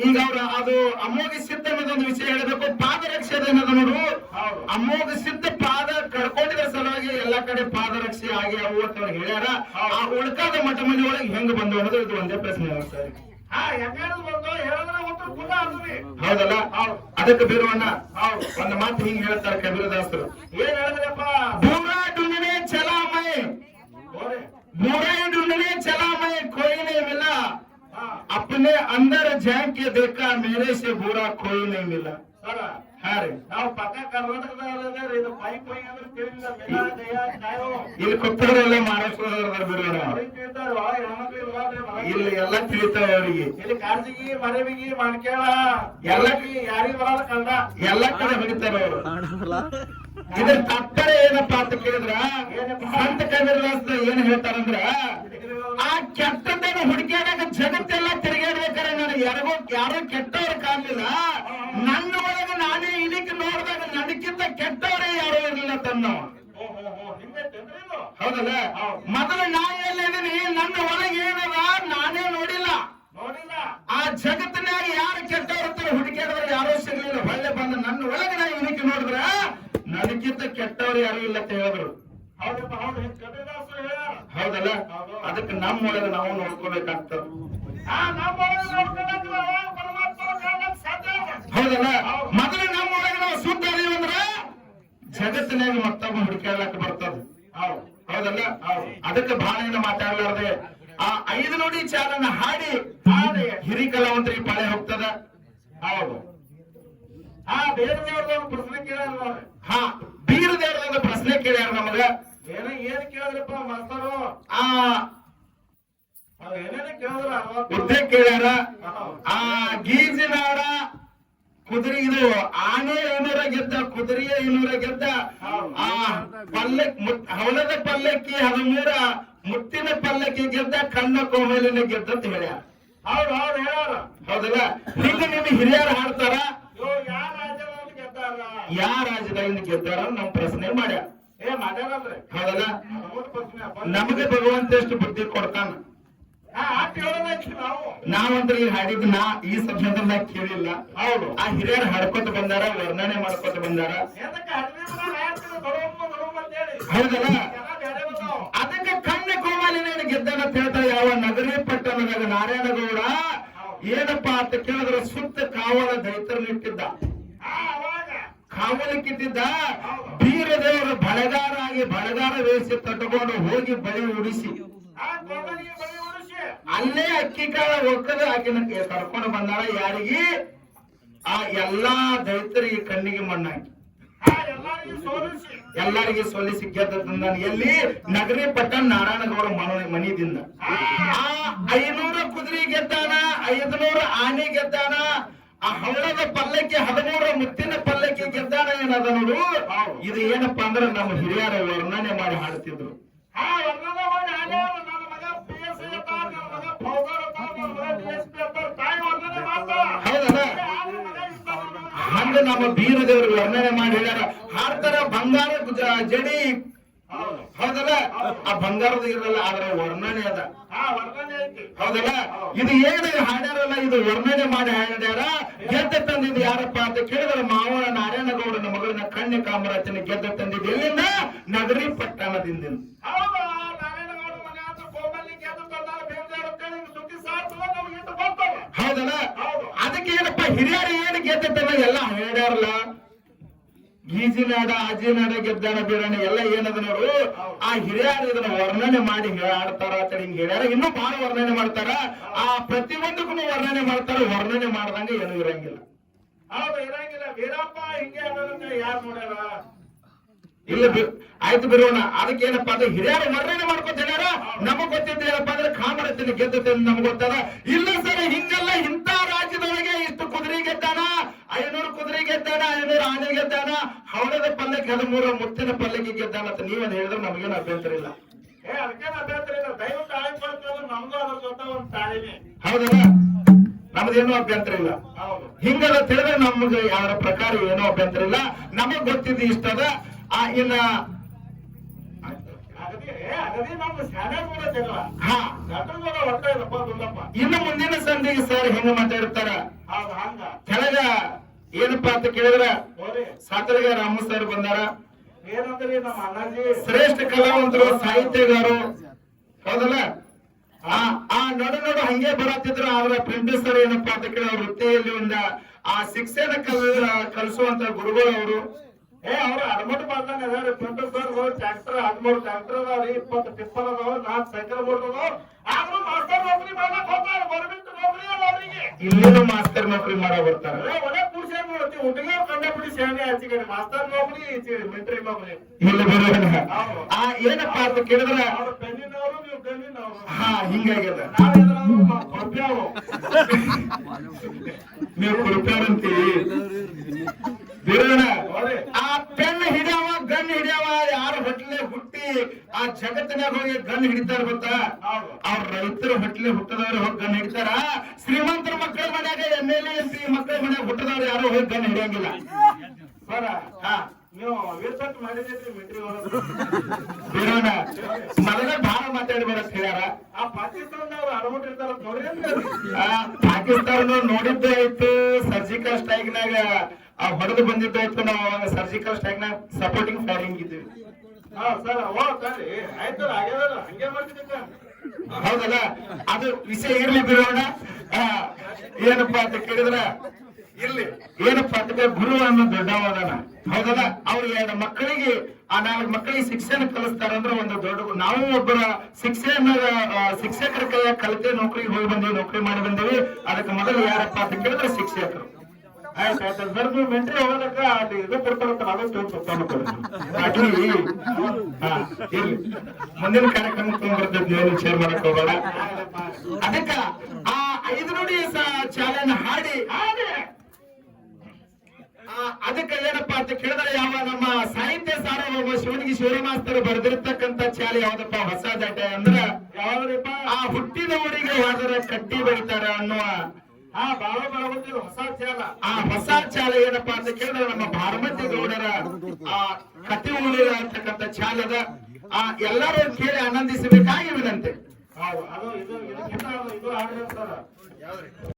ಈಗ ಅವ್ರ ಅದು ಅಮ್ಮೋಗಿ ಸಿದ್ಧ ಅನ್ನೋದೊಂದು ವಿಷಯ ಹೇಳಬೇಕು. ಪಾದರಕ್ಷೆ ಅನ್ನೋದು ನೋಡು, ಅಮ್ಮೋಗಿ ಸಿದ್ಧ ಪಾದ ಕಳ್ಕೊಂಡಿದ್ರ ಸಲುವಾಗಿ ಎಲ್ಲಾ ಕಡೆ ಪಾದರಕ್ಷೆ ಆಗಿ ಅವು ಅಂತ ಅವ್ರು ಹೇಳ್ಯಾರ. ಆ ಉಳ್ಕಾದ ಮಠ ಮನೆ ಒಳಗೆ ಹೆಂಗ್ ಬಂದು ಅನ್ನೋದು ಇದು ಒಂದೇ ಪ್ರಶ್ನೆ ಸರ್. ಹೌದಲ್ಲ? ಅದಕ್ಕೆ ಬೀರುವಣ್ಣ ಒಂದು ಮಾತು ಹಿಂಗ್ ಹೇಳ್ತಾರೆ ಕಬೀರದಾಸರು. ಏನ್ ಹೇಳಿದ್ರಪ್ಪ? ಬೂರಾ ಡುಂಡನೆ ಚಲಾಮೈ, बूढ़े ढूंढने चला मैं, कोई नहीं मिला. अपने अंदर झांक के देखा, मेरे से बुरा कोई नहीं मिला. ನಾವು ಪಕ್ಕ ಕರ್ನಾಟಕದ ಇದು ಪೈ ಪೈ ಅಂದ್ರೆ ತಿಳಿಲ್ಲ. ಇಲ್ಲಿ ಕೊಪ್ಪಳದಲ್ಲ, ಮಹಾರಾಷ್ಟ್ರದವ್ರ ಬಿಡೋಣ, ಇಲ್ಲಿ ಎಲ್ಲ ತಿಳಿತಾವ ಅವರಿಗೆ. ಇಲ್ಲಿ ಕಾರ್ಜಿಗಿ ಮರವಿಗಿ ಮಾಡ್ಕೇಳ ಎಲ್ಲ ಯಾರಿಗ ಬರಲ್ಲ ಕನ್ನಡ, ಎಲ್ಲ ಕಡೆ ಹೊಡಿತಾರ ಅವರು. ಇದ್ರ ತಪ್ಪರೆ ಏನಪ್ಪಾ ಅಂತ ಕೇಳಿದ್ರ, ಸಂತ ಕಬೀರದಾಸ ಏನ್ ಹೇಳ್ತಾರಂದ್ರ, ಆ ಕೆಟ್ಟದ್ದನ್ನು ಹುಡುಕ್ಯಾಡಕ ಜಗತ್ತೆಲ್ಲ ತಿರುಗಾಡ್ಬೇಕಾರೆ ನನಗೆ ಯಾರೋ ಕೆಟ್ಟವ್ರ ಕಾಣಲಿಲ್ಲ. ನನ್ನ ಒಳಗೆ ನಾನೇ ಇಳಿಕೆ ನೋಡಿದಾಗ ನನಗಿಂತ ಕೆಟ್ಟವರೇ ಯಾರೋ ಇರಲಿಲ್ಲ ತನ್ನವ. ಹೌದಲ್ಲ? ಮೊದಲು ನಾ ಎಲ್ಲಿದ್ದೀನಿ, ನನ್ನ ಒಳಗೆ ಏನದ ನಾನೇ ನೋಡಿಲ್ಲ. ಆ ಜಗತ್ತಿನಾಗ ಯಾರು ಕೆಟ್ಟವ್ರ ಹುಡುಕ್ಯಾಡಿದ್ರೆ ಯಾರೋ ಸಿಗ್ಲಿಲ್ಲ. ಹೊಳ್ಳೆ ಬಂದ ನನ್ನ ಒಳಗೆ ನಾ ಇಳಿಕೆ ನೋಡಿದ್ರ ನನಗಿಂತ ಕೆಟ್ಟವ್ರು ಯಾರು ಇಲ್ಲ ಅಂತ ಹೇಳಿದ್ರು. ಹೌದಲ್ಲ? ಅದಕ್ಕೆ ನಮ್ಮೊಳಗೆ ನಾವು ನೋಡ್ಕೋಬೇಕಾಗ್ತದ. ಹೌದಲ್ಲ? ಮೊದಲು ನಮ್ಮೊಳಗೆ ನಾವು ಶುದ್ಧ ಅದೀವಂದ್ರ ಜಗತ್ತಿನಾಗ ಮತ್ತೊಬ್ಬ ಹುಡುಕಾಡ್ಲಕ್ಕ ಬರ್ತದ. ಹೌದಲ್ಲ? ಅದಕ್ಕೆ ಬಹಳ ಏನು ಮಾತಾಡ್ಲಾರ್ದೆ ಆ 5 ನುಡಿ ಚಾಲನ ಹಾಡಿ ಹಿರಿ ಕಲಾವಂತರಿಗೆ ಪಾಳೆ ಹೋಗ್ತದ. ಹೌದು. ಬೇರೆದವ್ರದೊಂದು ಪ್ರಶ್ನೆ ಕೇಳ್ಯಾರ ನೋಡ್ರಿ. ಬೀರ ದೇವ್ರದೊಂದು ಪ್ರಶ್ನೆ ಕೇಳ್ಯಾರ ನಮಗ. ಏನ್ ಕೇಳಿದ್ರಪ್ಪ ಮಾಸ್ತರು? ಏನೇನ ಕೇಳಿದ್ರ ಹುದ್ದೆ ಕೇಳ್ಯಾರ. ಗೀಜಿನಾಡ ಕುದುರೆ ಇದು ಆನೆ 500 ಗೆದ್ದ, ಕುದುರೆಯ 500 ಗೆದ್ದ. ಹವಳದ ಪಲ್ಲಕ್ಕಿ 13 ಮುತ್ತಿನ ಪಲ್ಲಕ್ಕಿ ಗೆದ್ದ, ಕಣ್ಣ ಕೋಮಲಿನ ಗೆದ್ದ ಅಂತ ಹೇಳ್ಯಾರ. ಹೌದು ಹೇಳಾರ. ಹೌದಲ್ಲ? ಹಿಂಗ ನಿಮ್ ಹಿರಿಯರು ಹಾಡ್ತಾರ ಯಾರ ರಾಜ್ಯದಲ್ಲಿ ಗೆದ್ದಾರ, ಯಾವ ರಾಜ್ಯದಲ್ಲಿ ಗೆದ್ದಾರ ನಮ್ ಪ್ರಶ್ನೆ ಮಾಡ್ಯಾರ. ಮಾಡ್ಯಾರಲ್ರಿ? ಹೌದಲ್ಲ? ನಮಗೆ ಭಗವಂತ ಎಷ್ಟು ಬುದ್ಧಿ ಕೊಡ್ತಾನ. ನಾವಂದ್ರೆ ಈ ಹಾಡಿದ್ ಈ ಸಬ್ಜೆಕ್ಟ್ ನಾ ಕೇಳಿಲ್ಲ. ಹೌದು. ಆ ಹಿರಿಯರು ಹಾಡ್ಕೊತ ಬಂದಾರ, ವರ್ಣನೆ ಮಾಡ್ಕೊತ ಬಂದಾರ. ಹೌದಲ್ಲ? ಅದಕ್ಕೆ ಕಣ್ಣ ಕೋಮಲಿನ ಗೆದ್ದನ ಅಂತ ಹೇಳ್ತಾ ಯಾವ ನಗರಿ ಪಟ್ಟಣದಾಗ ನಾರಾಯಣಗೌಡ ಏನಪ್ಪಾ ಅಂತ ಕೇಳಿದ್ರೆ ಸುತ್ತ ಕಾವಲ ದೈತರನ್ನಿಟ್ಟಿದ್ದ, ಕಾವಲಕ್ಕಿಟ್ಟಿದ್ದ. ಬೀರ ದೇವರ ಬಳಗಾರ ವೇಷ ತಟ್ಟುಕೊಂಡು ಹೋಗಿ ಬಳಿ ಉಡಿಸಿ ಅಲ್ಲೇ ಅಕ್ಕಿ ಕಾಳ ಒಕ್ಕದ ಆಕಿನ ಕರ್ಕೊಂಡು ಬಂದಾಳ. ಯಾರಿಗೆ? ಆ ಎಲ್ಲಾ ದೈತರಿಗೆ ಕಣ್ಣಿಗೆ ಮಣ್ಣಾಕಿ ಎಲ್ಲರಿಗೆ ಸೋಲಿಸಿ ಗೆದ್ದ. ಎಲ್ಲಿ? ನಗರಿ ಪಟ್ಟಣ ನಾರಾಯಣಗೌಡ ಮನಿದಿಂದ. 500 ಕುದುರೆ ಗೆದ್ದಾನ, 500 ಆನೆ ಗೆದ್ದಾನ. ಆ ಹವಳದ ಪಲ್ಲಕ್ಕಿ 13 ಮುತ್ತಿನ ಪಲ್ಲಕ್ಕಿ ಗೆದ್ದಾನ. ಏನದ ನೋಡು, ಇದು ಏನಪ್ಪಾ ಅಂದ್ರೆ ನಮ್ಮ ಹಿರಿಯರ ವರ್ಣನೆ ಮಾಡಿ ಹಾಡ್ತಿದ್ರು. ಹೌದಲ್ಲ? ಹಂಗ ನಮ್ಮ ಬೀರ ದೇವರು ವರ್ಣನೆ ಮಾಡಿ ಹೇಳ್ಯಾರ. ಹಾಡ್ತಾರ ಬಂಗಾರ ಜಡಿ. ಹೌದಲ್ಲ? ಆ ಬಂಗಾರದ ಇರಲ್ಲ, ಆದ್ರ ವರ್ಣನೆ ಅದ. ಹೌದಲ್ಲ? ಇದು ಏನು ಹಾಡ್ಯಾರಲ್ಲ, ಇದು ವರ್ಣನೆ ಮಾಡಿ ಹಾಡ್ಯಾರ. ಗೆದ್ದ ತಂದಿದ್ದು ಯಾರಪ್ಪ ಅಂತ ಕೇಳಿದ್ರೆ ಮಾವನ ನಾರಾಯಣಗೌಡನ ಮಗಳನ್ನ ಕಣ್ಣೆ ಕಾಮರಾಜನ ಗೆದ್ದ ತಂದಿದ್ದು ಎಲ್ಲಿಂದ? ನಗರಿ ಪಟ್ಟಣದಿಂದ. ಹೌದಲ್ಲ? ಅದಕ್ಕೆ ಏನಪ್ಪ ಹಿರಿಯರು ಏನು ಗೆದ್ದಲ್ಲ ಎಲ್ಲ ಹೇಳ್ಯಾರಲ್ಲ. ಗೀಜಿನಾಡ ಅಜಿನಾಡ ಗೆದ್ದಾನ ಬೀರಣ ಎಲ್ಲ ಏನದ ನೋಡು. ಆ ಹಿರಿಯರು ಇದನ್ನ ವರ್ಣನೆ ಮಾಡಿ ಹಾಡ್ತಾರ ಅಂತ ಹಿಂಗ್ ಹೇಳ್ಯಾರ. ಇನ್ನೂ ಬಹಳ ವರ್ಣನೆ ಮಾಡ್ತಾರ. ಆ ಪ್ರತಿಯೊಂದಕ್ಕೂ ವರ್ಣನೆ ಮಾಡ್ತಾರ. ವರ್ಣನೆ ಮಾಡ್ದಂಗ ಏನು ಇರಂಗಿಲ್ಲ. ಹೌದು, ಇರಂಗಿಲ್ಲ. ವೀರಪ್ಪ ಹಿಂಗೆ ಯಾರು ನೋಡ್ಯಾರ? ಇಲ್ಲ ಆಯ್ತು ಬಿರೋಣ. ಅದಕ್ಕೆ ಏನಪ್ಪಾ ಅಂದ್ರೆ ಹಿರಿಯರು ವರ್ಣನೆ ಮಾಡ್ಕೊತ ಹೇಳ್ಯಾರ. ನಮಗ್ ಗೊತ್ತಿದ್ದ ಏನಪ್ಪಾ ಅಂದ್ರೆ ಕಾಮರತಿನ ಗೆದ್ದ ನಮ್ಗೆ ಗೊತ್ತದ. ಇಲ್ಲ ಸರ್, ಹಿಂಗೆಲ್ಲ ಇಂಥ ರಾಜ್ಯದೊಳಗೆ ಇಷ್ಟು ಕುದುರೆ ಗೆದ್ದಾನ, 500 ಕುದುರೆ ಗೆದ್ದಾನ, 500 ಆನೆ ಗೆದ್ದಾನ, ಹವಳದ ಪಲ್ಲಕ್ಕಿ 13 ಮುತ್ತಿನ ಪಲ್ಲಕ್ಕಿ ಗೆದ್ದಾನ ಅಂತ ನೀವನ್ ಹೇಳಿದ್ರೆ ನಮಗೇನು ಅಭ್ಯಂತರ ಇಲ್ಲ. ಅದಕ್ಕೇನು ಅಭ್ಯಂತರ ಇಲ್ಲ. ದೈವ ತಾಳಿ ಕೊಡ್ತಾರೆ, ನಮ್ದು ಅದ್ರ ಜೊತೆ ಒಂದು ತಾಳಿನೇ. ಹೌದಲ್ಲ? ನಮ್ದೇನು ಅಭ್ಯಂತರ ಇಲ್ಲ. ಹಿಂಗದ ತಿಳಿದ್ರೆ ನಮ್ಗೆ ಯಾರ ಪ್ರಕಾರ ಏನೋ ಅಭ್ಯಂತರ ಇಲ್ಲ. ನಮಗ್ ಗೊತ್ತಿದ್ದು ಇಷ್ಟದ. ಇನ್ನ ಇನ್ನು ಮುಂದಿನ ಸಂಧಿಗೆ ಸರ್ ಹೆಂಗ ಮಾತಾಡ್ತಾರ ಕೆಳಗ ಏನಪ್ಪಾ ಅಂತ ಕೇಳಿದ್ರ ಸಾತರಗ ರಾಮ ಸರ್ ಬಂದಾರ. ಶ್ರೇಷ್ಠ ಕಲಾವಂತರು, ಸಾಹಿತ್ಯಗಾರು. ಹೌದಲ್ಲ? ಆ ನಡು ಹಂಗೆ ಬರತ್ತಿದ್ರು. ಅವರ ಪ್ರಿಂಟರ್ ಸರ್ ಏನಪ್ಪಾ ಅಂತ ಕೇಳಿ ಅವ್ರ ವೃತ್ತಿಯಲ್ಲಿ ಆ ಶಿಕ್ಷಣ ಕಲಿಸುವಂತ ಗುರುಗಳು ಅವರು. ಅವ್ರು ಅಡ್ಮಟ್ ಮಾಡ್ದಂಗ ಅದಾವ್ರಿ. ಪ್ರಿಂಟರ್ ಸರ್ ಟ್ರ್ಯಾಕ್ಟರ್ 13 ಟ್ರ್ಯಾಕ್ಟರ್ ಅದಾವ್ರಿ, 20 ಟಿಪ್ಪರ್ ಅದಾವ, 4 ಸೈಕಲ್ ಬೋರ್ಡ್ ಅದಾವ. ಆದ್ರೂ ಮಾಸ್ತರ್ ನೌಕರಿ ಮಾಡ್ಲಕ್ ಹೋಗ್ತಾರ. ಗೌರ್ಮೆಂಟ್ ನೌಕರಿ ಅದ ಅವ್ರಿಗೆ. ಇಲ್ಲಿನೂ ಮಾಸ್ತರ್ ನೌಕರಿ ಮಾಡೋ ಬರ್ತಾರ. ಒಳ್ಳೆ ಪುರುಷ ನೋಡ್ತಿ ಹುಡುಗಿಯರ್ ಕಂಡಪಡಿ ಶಾಣೆ ಹಚ್ಚಿಕಡೆ ಮಾಸ್ತರ್ ನೌಕರಿ, ಮಿಲಿಟರಿ ನೌಕರಿ. ಇಲ್ಲಿ ಬರೋಣ ಏನಪ್ಪಾ ಅಂತ ಕೇಳಿದ್ರ ಅವ್ರ ಪೆನ್ನಿನವರು, ನೀವು ಪೆನ್ನಿನವರು. ಹಿಂಗಾಗ್ಯದ. ಕೊಡ್ಪ್ಯಾವು ನೀವು ಕೊಡ್ಪ್ಯಾರಂತೀವಿ ಬಿರೋಣ. ಆ ಪೆನ್ ಹಿಡಿಯವ, ಗನ್ ಹಿಡಿಯವ ಯಾರು ಹೊಟ್ಲೆ ಹುಟ್ಟಿ ಆ ಜಗತ್ತಿನಾಗ ಹೋಗಿ ಗನ್ ಹಿಡಿತಾರ ಗೊತ್ತಾ? ಅವ್ರ ರೈತರ ಹೊಟ್ಲೆ ಹುಟ್ಟದವ್ರು ಹೋಗಿ ಗನ್ ಹಿಡಿತಾರ. ಶ್ರೀಮಂತರ ಮಕ್ಕಳ ಮನ್ಯಾಗ MLA MP ಮಕ್ಕಳ ಮನ್ಯಾಗ ಹುಟ್ಟದವ್ರು ಯಾರು ಹೋಗಿ ಗನ್ ಹಿಡಿಯಂಗಿಲ್ಲ. ಬರ ನೀವು ವಿರ್ಸಟ್ ಮಾಡಿದ್ರಿ ಮಿಲಿಟರಿ ಬಿರೋಣ. ಮೊದಲೇ ಬಹಳ ಮಾತಾಡ್ಬೇಡ ಹೇಳ್ಯಾರ. ಆ ಪಾಕಿಸ್ತಾನದವ್ರು ಅಡಬಿಟ್ಟಿರ್ತಾರ ನೋಡಿದ್ರೆ ಪಾಕಿಸ್ತಾನ ನೋಡಿದ್ದೇ ಆಯ್ತು. ಸರ್ಜಿಕಲ್ ಸ್ಟ್ರೈಕ್ ನಾಗ ಹೊಡೆದು ಬಂದಿದ್ದಾಯ್ತು. ನಾವು ಅವಾಗ ಸರ್ಜಿಕಲ್ ಸ್ಟ್ರೈಕ್ ನಾಗ ಸಪೋರ್ಟಿಂಗ್ ಫೈರಿಂಗ್ ಇದ್ದೀವಿ. ಸರ್ ಆಯ್ತು ಹಂಗೆ ಮಾಡ್ತಿದ್ದ. ಹೌದಲ್ಲ? ಅದು ವಿಷಯ ಇರ್ಲಿ ಬಿಡೋಣ. ಏನಪ್ಪಾ ಅಂತ ಕೇಳಿದ್ರ ಇಲ್ಲಿ ಏನಪ್ಪಾ ಅಂದ್ರೆ ಗುರು ಅನ್ನೋ ದೊಡ್ಡವದಾನ ಹೌದಲ್ಲ. ಅವ್ರು 2 ಮಕ್ಕಳಿಗೆ ಆ 4 ಮಕ್ಕಳಿಗೆ ಶಿಕ್ಷಣ ಕಲಿಸ್ತಾರ ಅಂದ್ರೆ ಒಂದು ದೊಡ್ಡ. ನಾವು ಒಬ್ಬರ ಶಿಕ್ಷಕರ ಕೈ ಕಲಿತೆ ನೌಕರಿಗೆ ಹೋಗಿ ಬಂದೀವಿ, ನೌಕರಿ ಮಾಡಿ ಬಂದೀವಿ. ಅದಕ್ಕೆ ಮೊದಲು ಯಾರಪ್ಪ ಅಂತ ಕೇಳಿದ್ರೆ ಶಿಕ್ಷಕರು. ಆಯ್ತಾಯ್ತು ಸರ್, ನೀವು ಮೆಂಟ್ರಿ ಹೋಗೋದಕ್ಕ ಅಲ್ಲಿ ಇದು ಕೊಡ್ತಾರಂತ ಇರ್ಲಿ, ಮುಂದಿನ ಕಾರ್ಯಕ್ರಮ ತಗೊಂಡ್ಬರ್ತೈತಿ, ನೀವು ವಿಚಾರ ಮಾಡಕ್ ಹೋಗಬೇಡ. ಅದಕ್ಕ ಆ 5 ನುಡಿ ಚಾಲನ ಹಾಡಿ ಅದಕ್ಕೆ ಏನಪ್ಪಾ ಅಂತ ಕೇಳಿದ್ರೆ ಯಾವ ನಮ್ಮ ಸಾಹಿತ್ಯ ಸಾರ್ವಭೌಮ ಶಿವನಿಗೆ ಶಿವಮಾಸ್ತರು ಬರೆದಿರ್ತಕ್ಕಂಥ ಚಾಲೆ ಯಾವ್ದಪ್ಪ ಹೊಸ ದಾಟ ಅಂದ್ರ ಯಾವ್ದ್ರಪ್ಪ ಆ ಹುಟ್ಟಿದ ಊರಿಗೆ ಹೋದರೆ ಕಟ್ಟಿ ಬೆಳಿತಾರ ಅನ್ನುವ ಹೊಸ ಚಾಲ. ಆ ಹೊಸ ಚಾಲ ಏನಪ್ಪಾ ಅಂತ ಕೇಳಿದ್ರೆ ನಮ್ಮ ಭಾರಮತಿ ಗೌಡರ ಆ ಕಟ್ಟಿ ಊರಿರ ಅಂತಕ್ಕಂಥ ಚಾಲದ ಎಲ್ಲರೂ ಕೇಳಿ ಆನಂದಿಸಬೇಕಾಗಿ ವಿನಂತಿ.